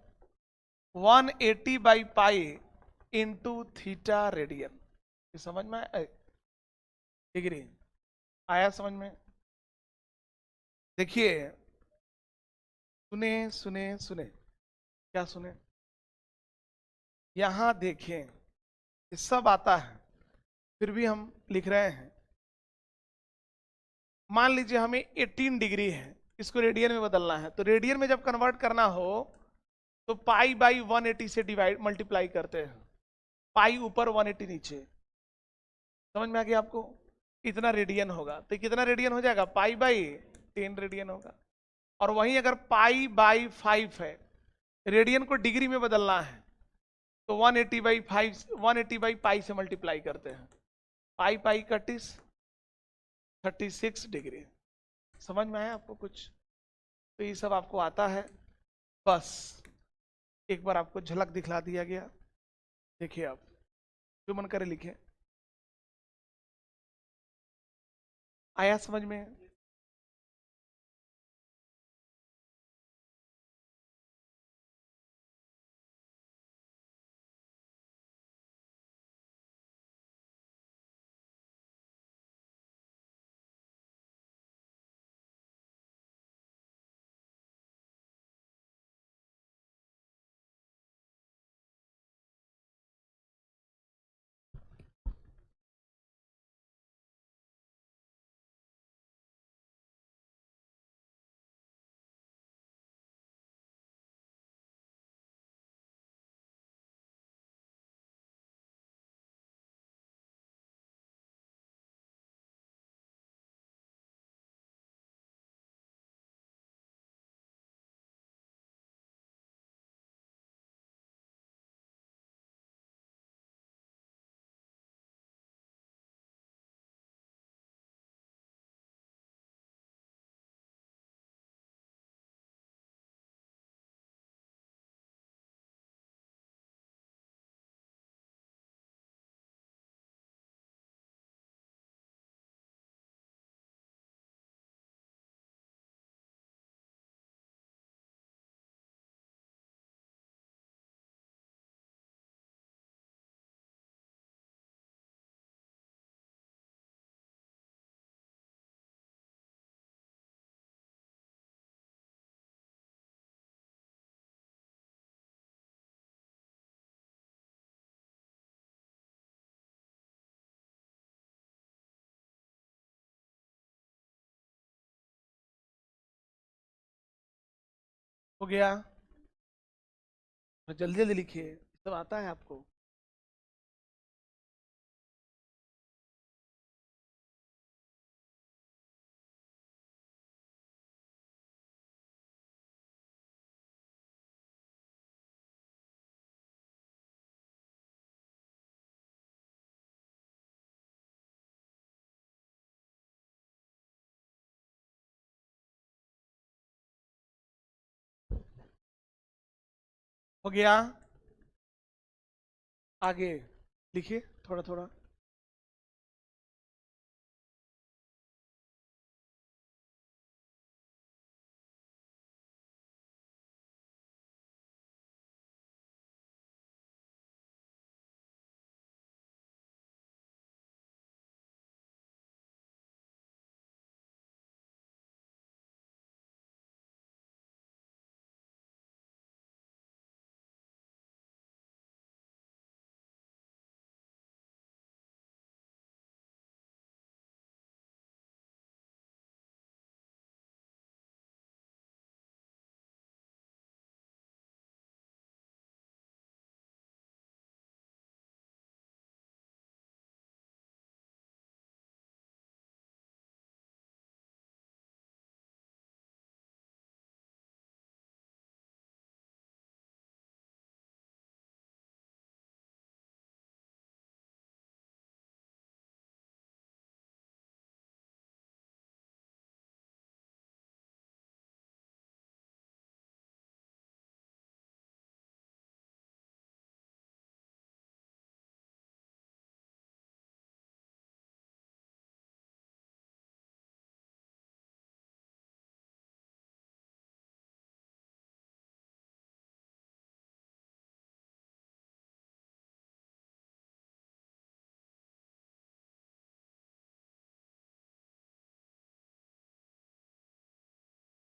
180 by pi into theta radian. समझ में आया? डिग्री आया समझ में? देखिए, सुने सुने सुने, क्या सुने? यहां देखें, ये सब आता है, फिर भी हम लिख रहे हैं। मान लीजिए हमें 18 डिग्री है, इसको रेडियन में बदलना है। तो रेडियन में जब कन्वर्ट करना हो तो पाई बाई 180 से डिवाइड मल्टीप्लाई करते हैं। पाई ऊपर 180 नीचे। समझ में आ गया आपको? इतना रेडियन होगा, तो कितना रेडियन हो जाएगा? पाई बाई 10 रेडियन होगा। और वहीं अगर पाई बाई 5 है, रेडियन को डिग्री में बदलना है, तो 180 बाई 5, 180 बाई पाई से मल्टीप्लाई करते हैं। पाई पाई का 36 डिग्री। समझ में आया आपको कुछ? तो ये सब आपको आता है, बस एक बार आपको झलक दिखला दिया गया। देखिए, आप जो मन करे लिखे। आया समझ में? हो गया? जल्दी जल्दी लिखिए, सब आता है आपको। हो गया? आगे लिखिए थोड़ा थोड़ा।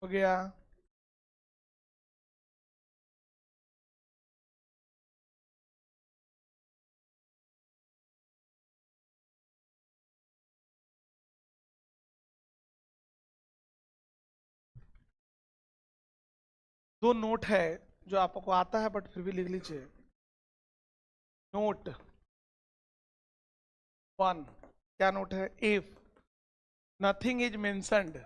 हो गया? दो नोट है जो आपको आता है, बट फिर भी लिख लीजिए। नोट वन, क्या नोट है? If nothing is mentioned,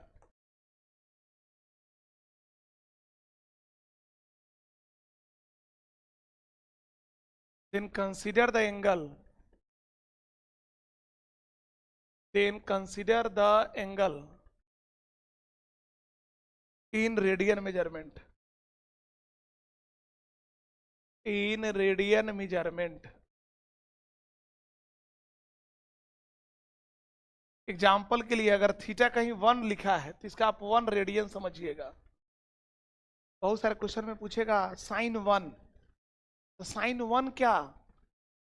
then consider the angle, then consider the angle in radian measurement, in radian measurement। Example के लिए अगर थीटा कहीं 1 लिखा है तो इसका आप 1 रेडियन समझिएगा। बहुत सारे क्वेश्चन में पूछेगा साइन 1, तो साइन 1 क्या?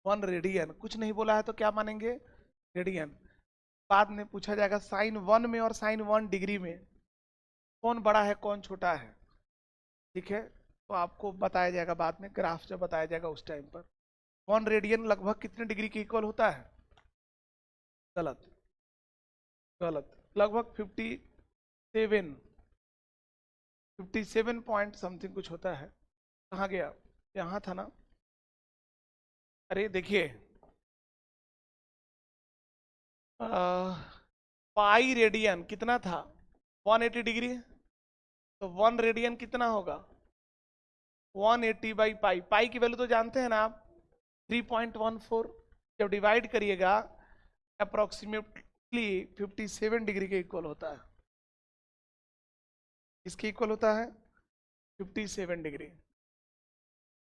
1 रेडियन। कुछ नहीं बोला है तो क्या मानेंगे? रेडियन। बाद में पूछा जाएगा साइन 1 में और साइन 1 डिग्री में कौन बड़ा है कौन छोटा है, ठीक है? तो आपको बताया जाएगा बाद में, ग्राफ जब बताया जाएगा उस टाइम पर। 1 रेडियन लगभग कितने डिग्री के इक्वल होता है? गलत, गलत। लगभग 57, 57 पॉइंट समथिंग कुछ होता है। कहाँ गया? यहाँ था ना? अरे देखिए, पाई रेडियन कितना था? 180 डिग्री। तो 1 रेडियन कितना होगा? 180 बाई पाई। पाई की वैल्यू तो जानते हैं ना आप, 3.14। जब डिवाइड करिएगा अप्रोक्सीमेटली 57 डिग्री के इक्वल होता है। इसके इक्वल होता है 57 डिग्री।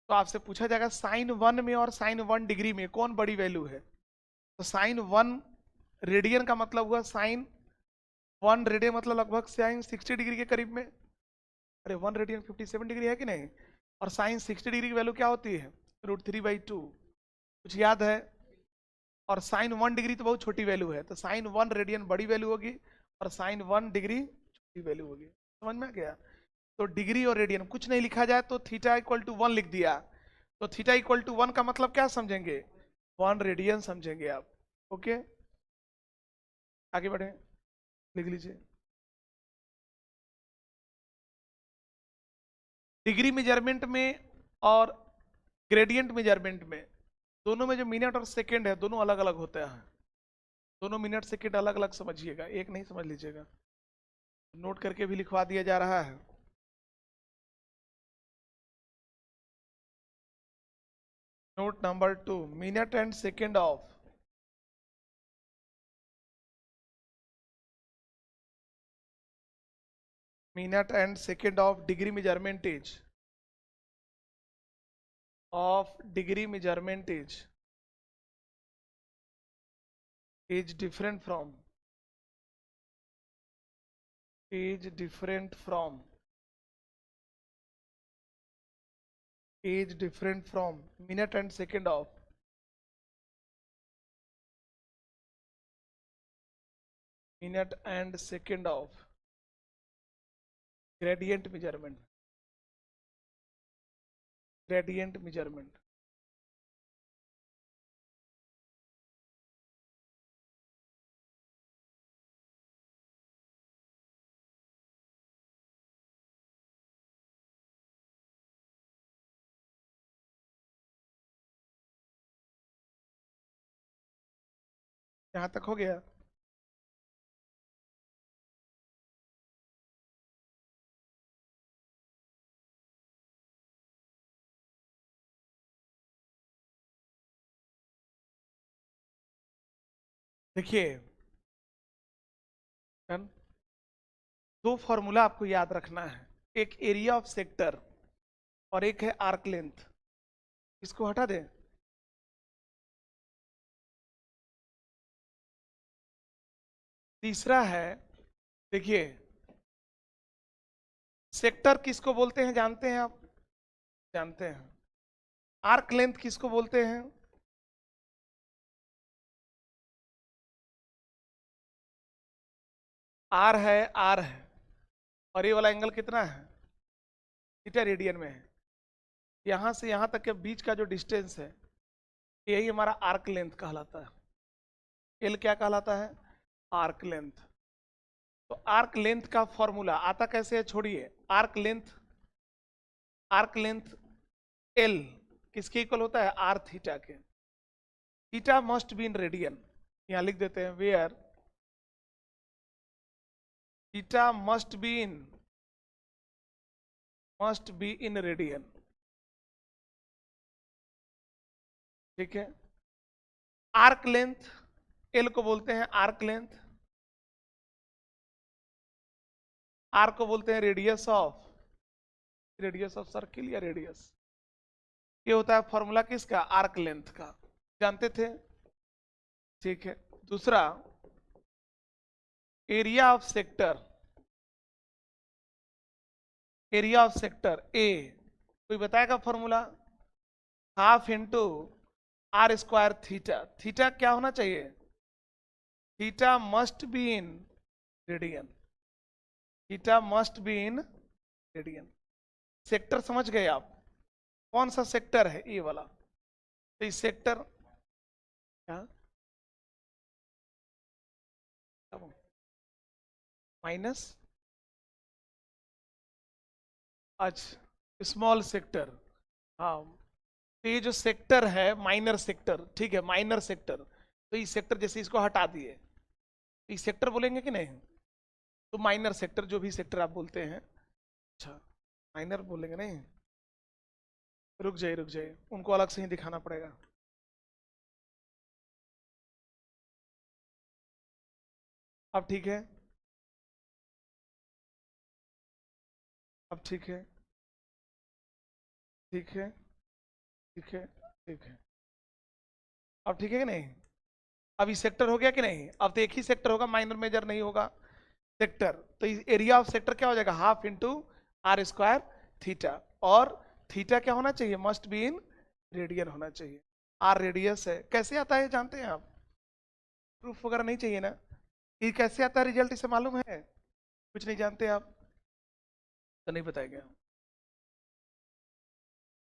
तो आपसे पूछा जाएगा साइन 1 में और साइन 1 डिग्री में कौन बड़ी वैल्यू है? तो साइन 1 रेडियन का मतलब हुआ साइन 1 रेडियन मतलब लगभग साइन 60 डिग्री के करीब में। अरे 1 रेडियन 57 डिग्री है कि नहीं? और साइन 60 डिग्री की वैल्यू क्या होती है? √3/2। कुछ याद है? और साइन 1 डिग्री तो बहुत छोटी वैल्यू है, तो साइन 1 रेडियन बड़ी वैल्यू होगी और साइन 1 डिग्री छोटी वैल्यू होगी। समझ में आ गया? तो डिग्री और रेडियन कुछ नहीं लिखा जाए तो थीटा इक्वल टू 1 लिख दिया, तो थीटा इक्वल टू 1 का मतलब क्या समझेंगे? 1 रेडियन समझेंगे आप। ओके, आगे बढ़े, लिख लीजिए। डिग्री मेजरमेंट में और ग्रेडियंट मेजरमेंट में, दोनों में जो मिनट और सेकंड है दोनों अलग अलग होते हैं। दोनों मिनट सेकंड अलग अलग समझिएगा, एक नहीं समझ लीजिएगा। नोट करके भी लिखवा दिया जा रहा है। Note number 2, minute and second of minute and second of degree measurement is different from minute and second of gradient measurement. यहां तक हो गया? देखिए, दो फॉर्मूला आपको याद रखना है, एक एरिया ऑफ सेक्टर और एक है आर्क लेंथ। इसको हटा दें। तीसरा है, देखिए, सेक्टर किसको बोलते हैं जानते हैं आप? जानते हैं। आर्क लेंथ किसको बोलते हैं? आर है और ये वाला एंगल कितना है? थीटा रेडियन में है। यहां से यहां तक के बीच का जो डिस्टेंस है यही हमारा आर्क लेंथ कहलाता है। एल क्या कहलाता है? Arc length. तो आर्क लेंथ का फॉर्मूला आता कैसे है? छोड़िए, आर्क लेंथ एल किसके इक्वल होता है? आर थीटा के। Theta must be in radian. यहां लिख देते हैं, where theta must be in radian. ठीक है। आर्क लेंथ एल को बोलते हैं आर्क लेंथ, आर को बोलते हैं रेडियस ऑफ सर्किल या रेडियस। ये होता है फॉर्मूला किसका? आर्क लेंथ का। जानते थे? ठीक है। दूसरा, एरिया ऑफ सेक्टर ए, कोई बताएगा formula? Half into R square theta. Theta क्या होना चाहिए? Theta must be in radian. Sector समझ गए आप? कौन सा सेक्टर है? ये वाला। तो इस सेक्टर क्या माइनस, अच्छा, स्मॉल सेक्टर। हाँ, तो ये जो सेक्टर है माइनर सेक्टर, ठीक है, माइनर सेक्टर। तो इस सेक्टर जैसे इसको हटा दिए, तो इस सेक्टर बोलेंगे कि नहीं? तो माइनर सेक्टर, जो भी सेक्टर आप बोलते हैं। अच्छा, माइनर बोलेंगे नहीं? रुक जाइए, उनको अलग से ही दिखाना पड़ेगा। अब ठीक है? अब ठीक है? ठीक है? ठीक है? ठीक है? अब ठीक है कि नहीं? अब ये सेक्टर हो गया कि नहीं? अब तो एक ही सेक्टर होगा, माइनर मेजर नहीं होगा। सेक्टर, तो एरिया ऑफ सेक्टर क्या हो जाएगा? Half into R square theta. और थीटा क्या होना चाहिए? मस्ट बी इन रेडियन होना चाहिए। आर रेडियस है। कैसे आता है जानते हैं आप? प्रूफ वगैरह नहीं चाहिए ना? ये कैसे आता है रिजल्ट, इसे मालूम है? कुछ नहीं जानते आप तो नहीं बताएंगे।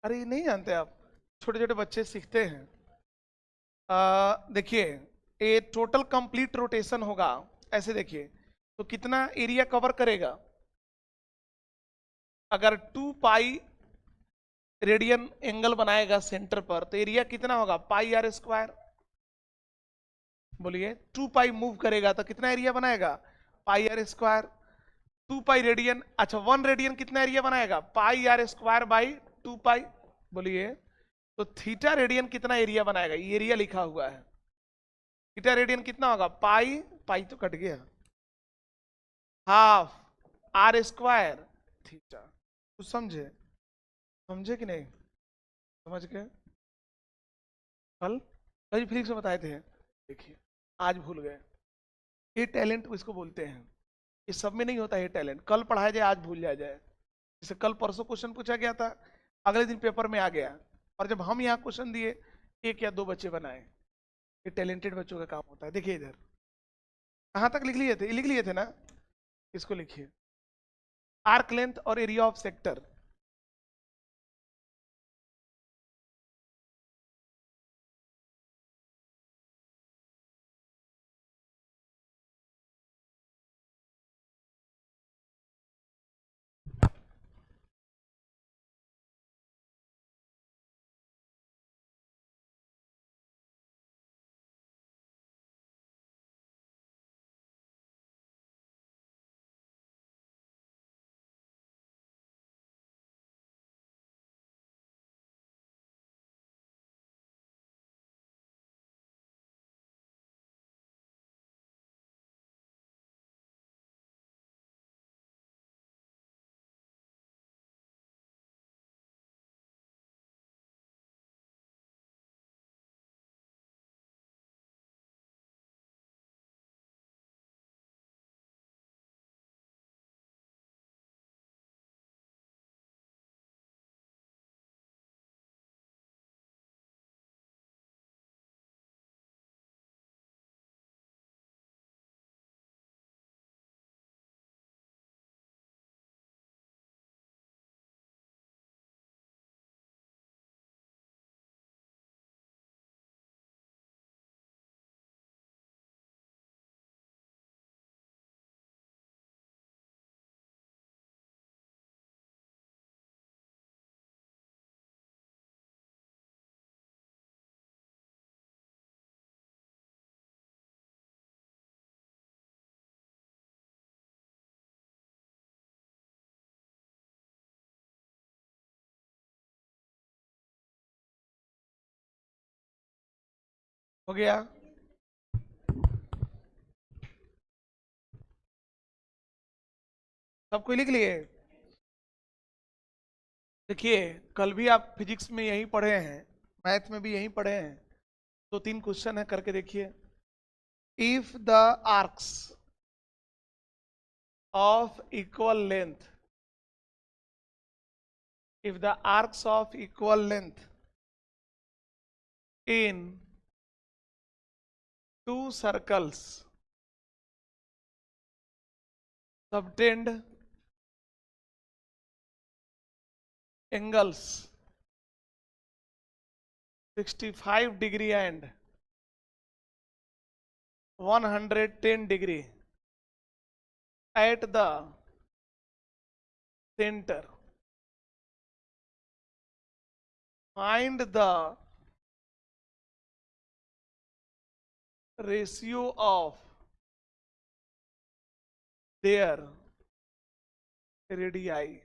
अरे ये नहीं जानते आप? छोटे छोटे बच्चे सीखते हैं। देखिए, ये टोटल कंप्लीट रोटेशन होगा। ऐसे देखिए, तो कितना एरिया कवर करेगा? अगर 2 पाई रेडियन एंगल बनाएगा सेंटर पर, तो एरिया कितना होगा? पाई आर स्क्वायर। बोलिए 2 पाई मूव करेगा तो कितना एरिया बनाएगा? पाई आर स्क्वायर। 2 पाई रेडियन, अच्छा 1 रेडियन कितना एरिया बनाएगा? पाई आर स्क्वायर बाई 2 पाई। बोलिए तो थीटा रेडियन कितना एरिया बनाएगा? ये एरिया लिखा हुआ है, थीटा रेडियन कितना होगा? पाई, पाई तो कट गया, हाफ आर स्क्वायर थीटा। कुछ समझे? समझे कि नहीं? समझ गए? कल कल फिजिक्स में बताए थे, देखिए आज भूल गए। ये टैलेंट इसको बोलते हैं, ये सब में नहीं होता है टैलेंट। कल पढ़ाया जाए आज भूल जाया जाए। जैसे कल परसों क्वेश्चन पूछा गया था, अगले दिन पेपर में आ गया, और जब हम यहाँ क्वेश्चन दिए 1 या 2 बच्चे बनाए। ये टैलेंटेड बच्चों का काम होता है। देखिए इधर कहाँ तक लिख लिए थे? लिख लिए थे ना? इसको लिखिए, आर्क लेंथ और एरिया ऑफ सेक्टर। हो गया? सब कोई लिख लिए? देखिए कल भी आप फिजिक्स में यही पढ़े हैं, मैथ में भी यही पढ़े हैं। 2-3 क्वेश्चन है, करके देखिए। If the arcs of equal length, if the arcs of equal length in two circles subtend angles 65 degree and 110 degree at the center, find the ratio of their radii.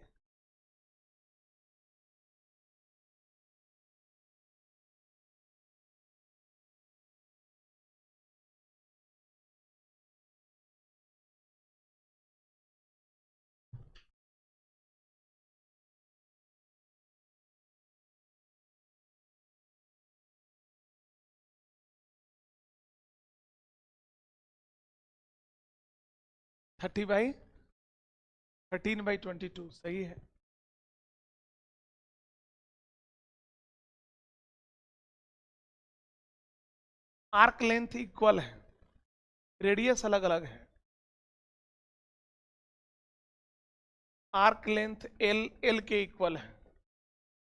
Thirty by 13/22 सही है। Arc length equal है, radius अलग अलग है। Arc length L L के equal है,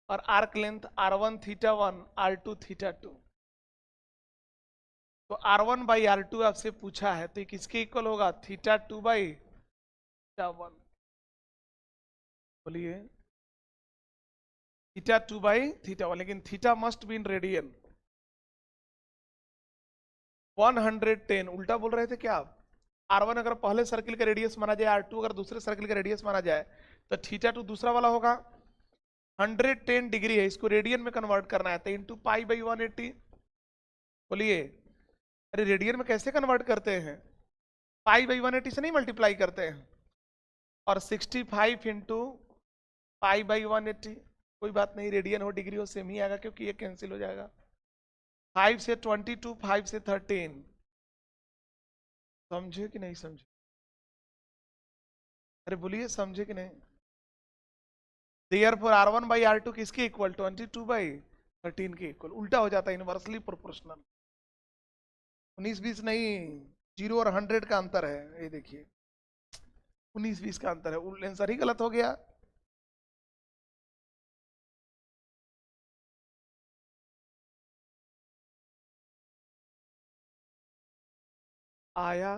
और arc length r1 theta 1 r2 theta 2। तो r1 बाई r2 आपसे पूछा है, तो ये किसके इक्वल होगा? Theta 2 by theta 1। बोलिए थीटा 2 बाई थीटा 1, लेकिन theta must be in radian. 110 उल्टा बोल रहे थे क्या आप? R1 अगर पहले सर्किल का रेडियस माना जाए, R2 अगर दूसरे सर्किल का रेडियस माना जाए, तो थीटा 2 दूसरा वाला होगा। 110 डिग्री है, इसको रेडियन में कन्वर्ट करना है, तो इंटू पाई बाई 180। बोलिए, अरे रेडियन में कैसे कन्वर्ट करते हैं? पाई बाई 180 से नहीं मल्टीप्लाई करते हैं। और 65 इंटू पाई बाई 180, कोई बात नहीं, रेडियन हो डिग्री हो सेम ही आएगा, क्योंकि ये कैंसिल हो जाएगा। 5 से 22, 5 से 13। समझे कि नहीं समझे? अरे बोलिए, समझे कि नहीं? देयरफॉर R1 बाई R2 किसके इक्वल? 22 बाई 13 के इक्वल। उल्टा हो जाता है, इनवर्सली प्रोपोर्शनल। 19-20 नहीं, 0 और 100 का अंतर है, ये देखिए 19-20 का अंतर है। आंसर ही गलत हो गया। आया,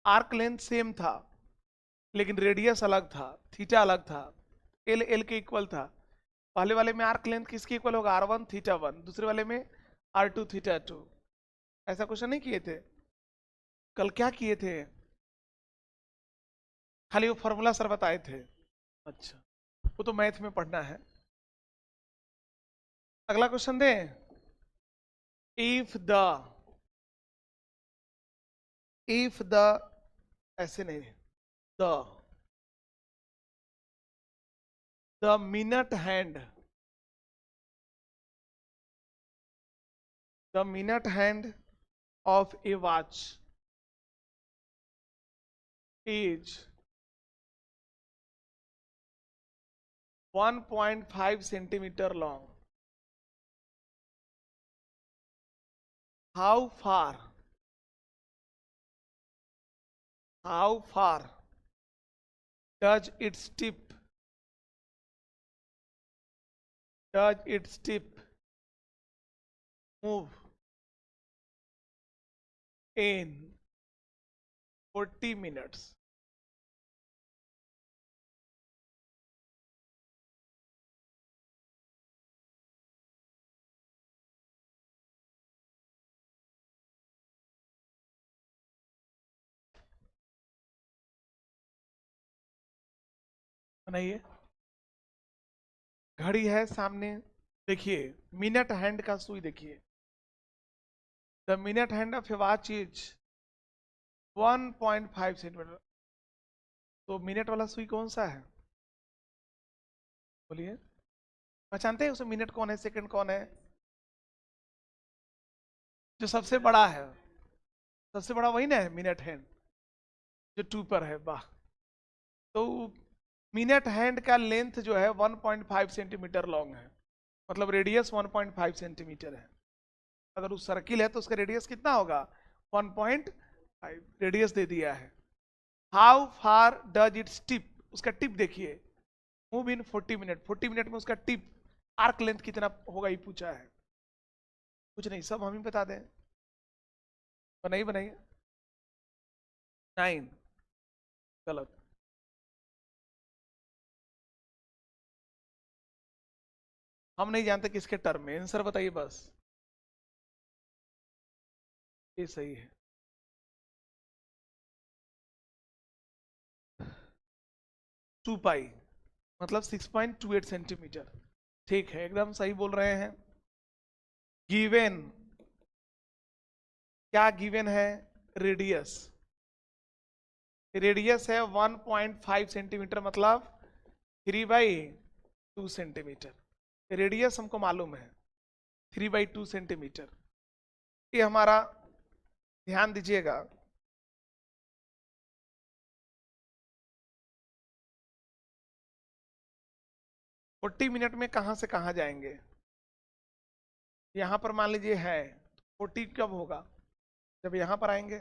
आर्क लेंथ सेम था, लेकिन रेडियस अलग था, थीटा अलग था, एल एल के इक्वल था। पहले वाले में आर्क लेंथ किसके इक्वल होगा? R1 थीटा 1, दूसरे वाले में R2 थीटा 2। ऐसा क्वेश्चन नहीं किए थे कल? क्या किए थे? खाली वो फॉर्मूला सर बताए थे। अच्छा, वो तो मैथ में पढ़ना है। अगला क्वेश्चन दें। इफ द ऐसे नहीं, the minute hand, of a watch is 1.5 centimeter long. How far does its tip move in 40 minutes? बनाइए। घड़ी है सामने, देखिए मिनट हैंड का सुई देखिए। The minute hand of A watch is 1.5 centimetre. तो मिनट वाला सुई कौन सा है? बोलिए, पहचानते हैं उसे? मिनट कौन है, सेकंड कौन है? जो सबसे बड़ा है, सबसे बड़ा वही ना है मिनट हैंड, जो 2 पर है। वाह। तो मिनट हैंड का लेंथ जो है 1.5 सेंटीमीटर लॉन्ग है, मतलब रेडियस 1.5 सेंटीमीटर है। अगर उस सर्किल है तो उसका रेडियस कितना होगा? 1.5। रेडियस दे दिया है। How far does its tip, उसका टिप देखिए, मूव इन 40 मिनट। 40 मिनट में उसका टिप आर्क लेंथ कितना होगा ये पूछा है। कुछ नहीं, सब हम ही बता दें। बनाइए बनाइए। 9। गलत। हम नहीं जानते किसके टर्म में, आंसर बताइए बस। ये सही है। 2 पाई मतलब 6.28 सेंटीमीटर। ठीक है, एकदम सही बोल रहे हैं। गिवन, क्या गिवन है? रेडियस। रेडियस है 1.5 सेंटीमीटर, मतलब 3/2 सेंटीमीटर। रेडियस हमको मालूम है 3/2 सेंटीमीटर। ये हमारा, ध्यान दीजिएगा, 40 मिनट में कहां से कहां जाएंगे? यहां पर मान लीजिए है, 40 कब होगा? जब यहां पर आएंगे।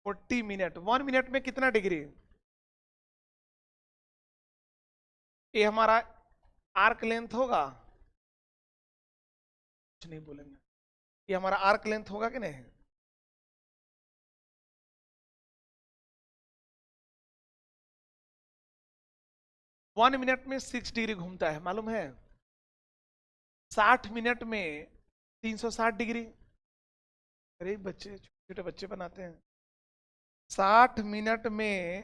40 मिनट, 1 मिनट में कितना डिग्री? ये हमारा आर्क लेंथ होगा। कुछ नहीं बोलेंगे। ये हमारा आर्क लेंथ होगा कि नहीं? 1 मिनट में 6 डिग्री घूमता है, मालूम है? 60 मिनट में 360 डिग्री। अरे बच्चे, छोटे बच्चे बनाते हैं। 60 मिनट में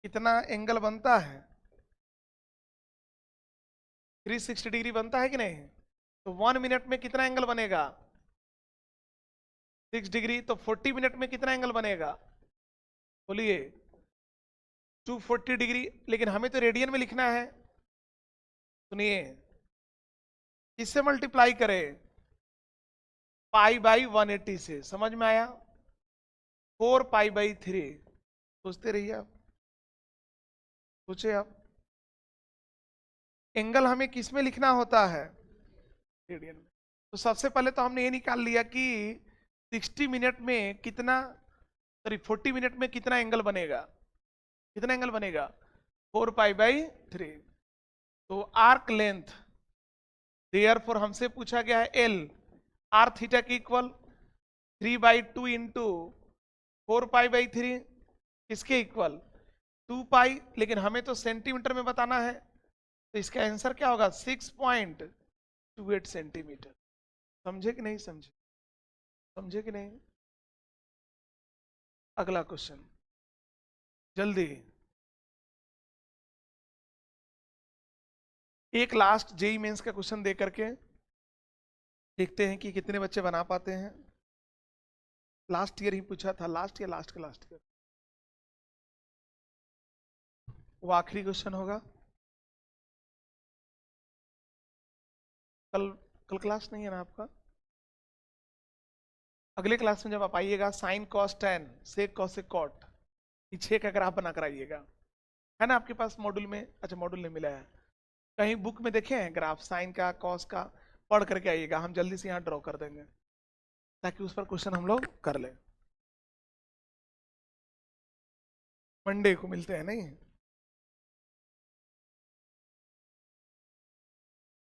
कितना एंगल बनता है? 360 डिग्री बनता है कि नहीं? तो 1 मिनट में कितना एंगल बनेगा? 6 डिग्री। तो 40 मिनट में कितना एंगल बनेगा? बोलिए। 240 डिग्री। लेकिन हमें तो रेडियन में लिखना है। सुनिए, किससे मल्टीप्लाई करें? पाई बाई 180 से। समझ में आया? 4 पाई बाई 3। सोचते रहिए आप, सोचे आप। एंगल हमें किस में लिखना होता है? रेडियन में। तो सबसे पहले तो हमने ये निकाल लिया कि 60 मिनट में कितना, सॉरी 40 मिनट में कितना एंगल बनेगा। कितना एंगल बनेगा? 4 पाई बाई 3। तो आर्क लेंथ, देयरफॉर हमसे पूछा गया है एल, आर थीटा की इक्वल 3/2 इंटू 4 पाई बाई 3। इसके इक्वल 2 पाई, लेकिन हमें तो सेंटीमीटर में बताना है, तो इसका आंसर क्या होगा? 6.28 सेंटीमीटर। समझे कि नहीं समझे? समझे कि नहीं? अगला क्वेश्चन, जल्दी। एक लास्ट जेई मेंस का क्वेश्चन दे करके देखते हैं कि कितने बच्चे बना पाते हैं। लास्ट ईयर ही पूछा था, लास्ट ईयर, लास्ट ईयर। वो आखिरी क्वेश्चन होगा। कल, कल क्लास नहीं है ना आपका? अगले क्लास में जब आप आइएगा, sine cos tan sec cosec cot, ये 6 का ग्राफ बना कर आइएगा। है ना आपके पास मॉड्यूल में? अच्छा, मॉड्यूल नहीं मिला है। कहीं बुक में देखे हैं ग्राफ साइन का, कॉस का? पढ़ करके आइएगा, हम जल्दी से यहाँ ड्रॉ कर देंगे ताकि उस पर क्वेश्चन हम लोग कर लें। मंडे को मिलते हैं, नहीं?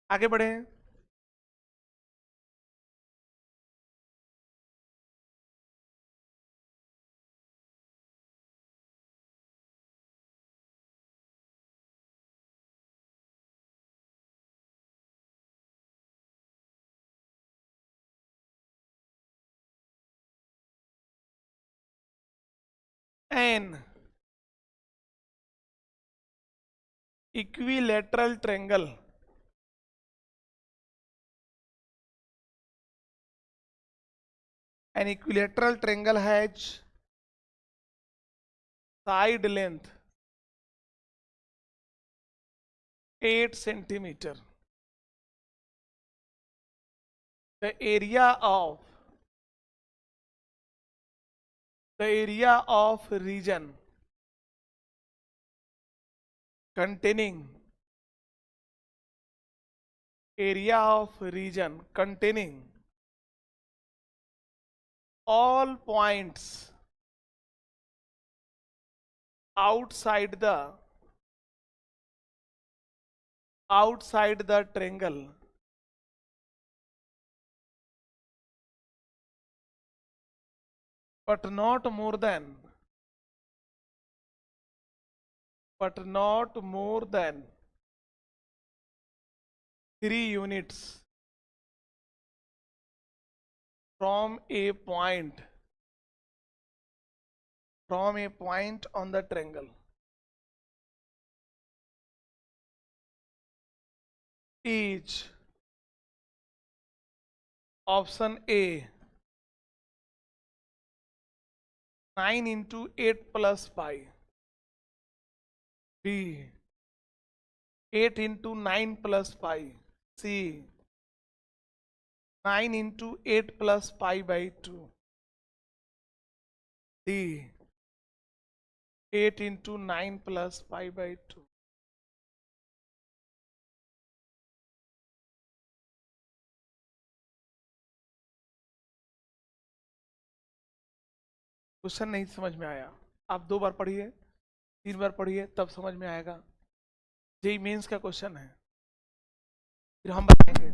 आगे बढ़े। An equilateral triangle, an equilateral triangle has side length 8 centimeter. The area of region containing all points outside the triangle but not more than 3 units from a point on the triangle is option A 9 into 8 plus pi, B 8 into 9 plus pi, C 9 into 8 plus pi by 2, D 8 into 9 plus pi by 2। Question नहीं समझ में आया? आप 2 बार पढ़िए, 3 बार पढ़िए, तब समझ में आएगा। जेई मेंस का क्वेश्चन है, फिर हम बताएंगे।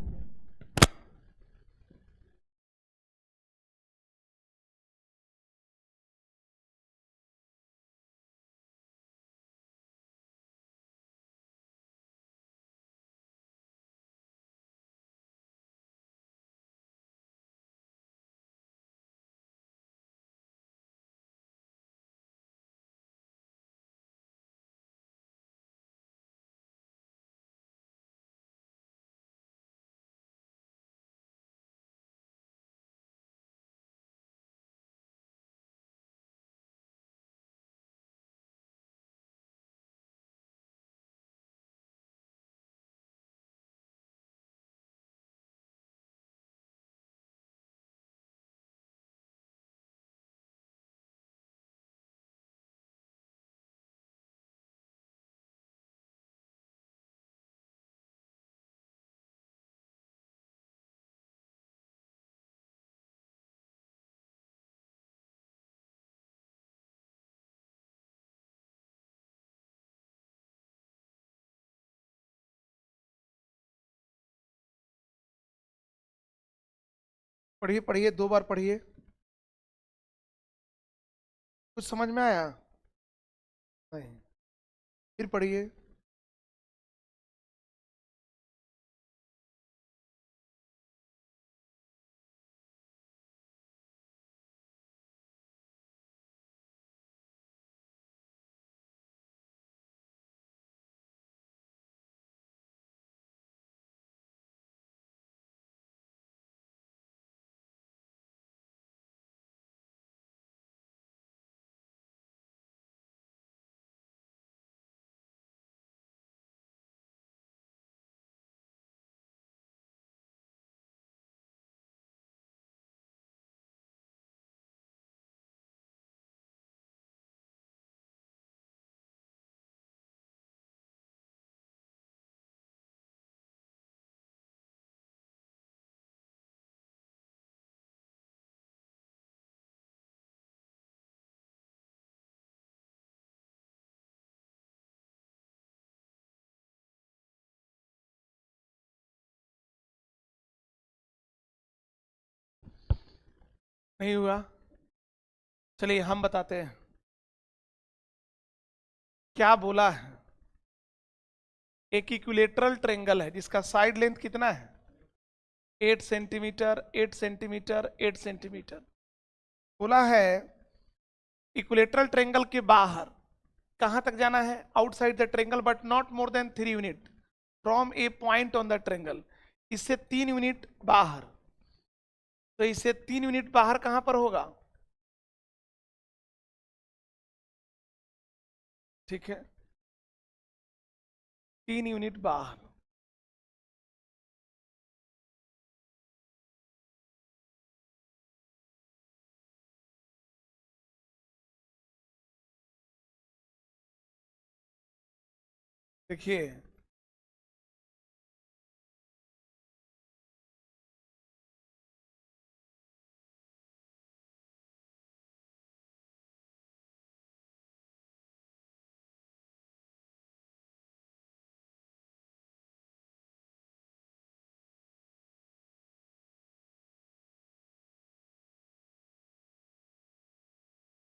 पढ़िए पढ़िए, 2 बार पढ़िए। कुछ समझ में आया? नहीं। फिर पढ़िए। नहीं हुआ? चलिए हम बताते हैं क्या बोला है। एक इक्विलेटरल ट्रेंगल है जिसका साइड लेंथ कितना है? 8 सेंटीमीटर, 8 सेंटीमीटर, 8 सेंटीमीटर। बोला है इक्विलेटरल ट्रेंगल के बाहर कहां तक जाना है? Outside the triangle but not more than 3 unit from A point on the triangle. इससे 3 यूनिट बाहर। तो इससे 3 यूनिट बाहर कहां पर होगा? ठीक है, 3 यूनिट बाहर। देखिए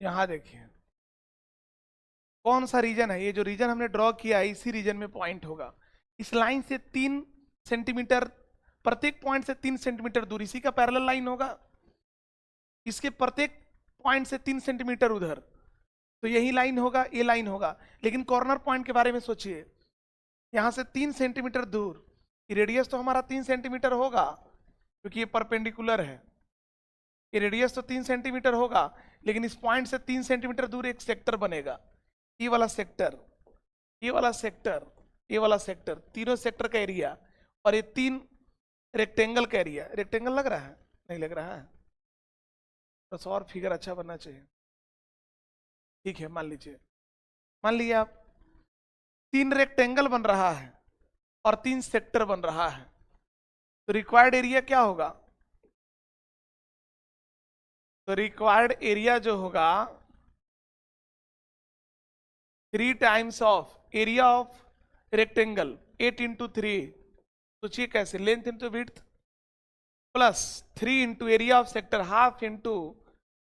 यहां देखिए कौन सा रीजन है। ये जो रीजन हमने ड्रॉ किया है इसी रीजन में पॉइंट होगा। इस लाइन से 3 सेंटीमीटर, प्रत्येक पॉइंट से 3 सेंटीमीटर दूर इसी का पैरेलल लाइन होगा। इसके प्रत्येक पॉइंट से 3 सेंटीमीटर उधर, तो यही लाइन होगा, ये लाइन होगा। लेकिन कॉर्नर पॉइंट के बारे में सोचिए, यहां से 3 सेंटीमीटर दूर, रेडियस तो हमारा 3 सेंटीमीटर होगा क्योंकि ये परपेंडिकुलर है। ये रेडियस तो 3 सेंटीमीटर होगा, लेकिन इस पॉइंट से 3 सेंटीमीटर दूर एक सेक्टर बनेगा। ये वाला सेक्टर, ये वाला सेक्टर, ये वाला सेक्टर, तीनों सेक्टर का एरिया, और ये 3 रेक्टेंगल का एरिया। रेक्टेंगल लग रहा है? नहीं लग रहा है? बस और फिगर अच्छा बनना चाहिए। ठीक है, मान लीजिए, मान लीजिए आप 3 रेक्टेंगल बन रहा है और 3 सेक्टर बन रहा है, तो रिक्वायर्ड एरिया क्या होगा? तो रिक्वायर्ड एरिया जो होगा 3 times of area of rectangle, 8 × 3। सोचिए कैसे, length into width plus 3 into area of sector, half into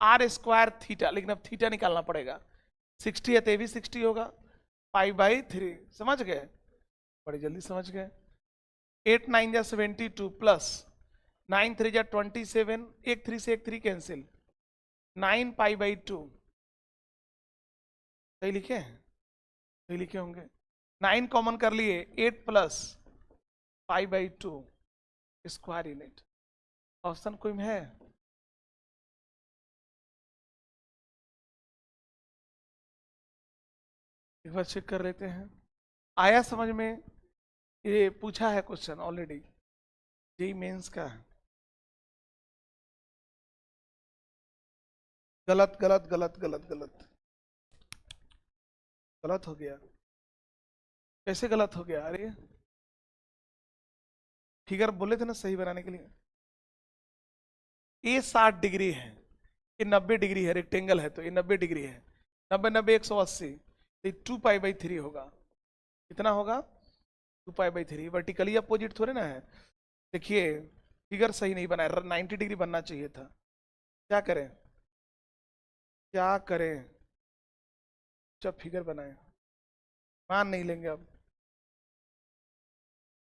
r² theta. लेकिन अब थीटा निकालना पड़ेगा। 60 है तो ये भी 60 होगा, π/3। समझ गए? बड़ी जल्दी समझ गए। 8 9 जा 72 प्लस 9 3 जा 27, एक 3 से एक 3 कैंसिल, 9 π/2। सही लिखे हैं? सही लिखे होंगे। 9 कॉमन कर लिए, 8 प्लस π/2 स्क्वायर यूनिट। ऑप्शन कोई में है? एक बार चेक कर लेते हैं। आया समझ में? ये पूछा है क्वेश्चन ऑलरेडी, जेई मेंस का है। गलत गलत गलत गलत गलत गलत हो गया। कैसे गलत हो गया? अरे फिगर बोले थे ना सही बनाने के लिए। ये 60 डिग्री है, ये 90 डिग्री है। रेक्टेंगल है तो ये 90 डिग्री है। 90 90 180, तो 2π/3 होगा। कितना होगा? 2π/3। वर्टिकली अपोजिट थोड़े ना है। देखिए फिगर सही नहीं बना है, 90 डिग्री बनना चाहिए था। क्या करें, क्या करें, जब फिगर बनाए, मान नहीं लेंगे अब।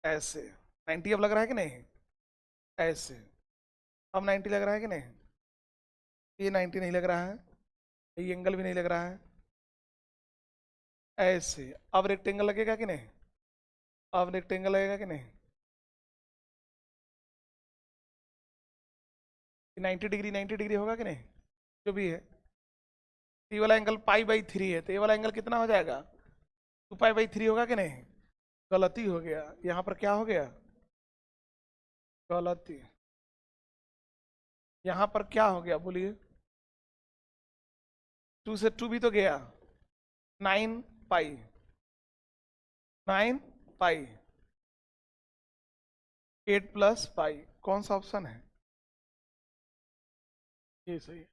ऐसे 90 अब लग रहा है कि नहीं, ऐसे अब 90 लग रहा है कि नहीं, ये 90 नहीं लग रहा है, ये एंगल भी नहीं लग रहा है। ऐसे अब रेक्टेंगल लगेगा कि नहीं, अब रेक्टेंगल लगेगा कि नहीं, 90 डिग्री 90 डिग्री होगा कि नहीं, जो भी है। ये वाला एंगल पाई/3 है, तो ये वाला एंगल कितना हो जाएगा, 2π/3 होगा कि नहीं। गलती हो गया, यहाँ पर क्या हो गया, गलती। यहाँ पर क्या हो गया बोलिए, 2 से 2 भी तो गया, 9π, 9π, 8+π, कौन सा ऑप्शन है, ये सही है।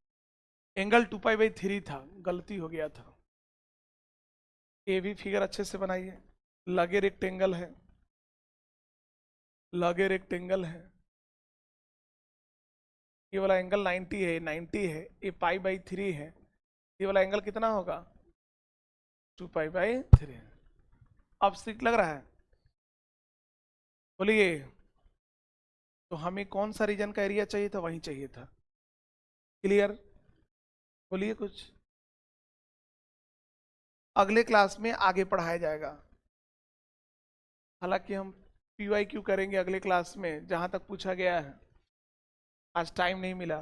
एंगल 2π/3 था, गलती हो गया था। ये भी फिगर अच्छे से बनाइए, लगे रेक्टेंगल है, लगे रेक्टेंगल है, ये वाला एंगल 90 है, 90 है, ये π/3 है, ये वाला एंगल कितना होगा, 2π/3। अब ठीक लग रहा है, बोलिए। तो हमें कौन सा रीजन का एरिया चाहिए था, वही चाहिए था। क्लियर, बोलिए कुछ। अगले क्लास में आगे पढ़ाया जाएगा, हालांकि हम PYQ करेंगे अगले क्लास में, जहां तक पूछा गया है। आज टाइम नहीं मिला।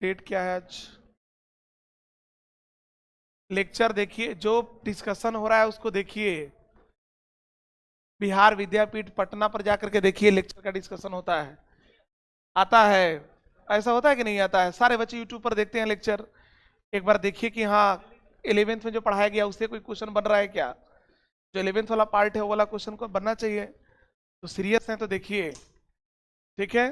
डेट क्या है आज, लेक्चर देखिए, जो डिस्कशन हो रहा है उसको देखिए, बिहार विद्यापीठ पटना पर जाकर के देखिए, लेक्चर का डिस्कशन होता है, आता है। ऐसा होता है कि नहीं आता है, सारे बच्चे यूट्यूब पर देखते हैं लेक्चर, एक बार देखिए कि हाँ 11th में जो पढ़ाया गया उससे कोई क्वेश्चन बन रहा है क्या, जो 11th वाला पार्ट है वो वाला क्वेश्चन को बनना चाहिए। तो सीरियस है तो देखिए, ठीक है।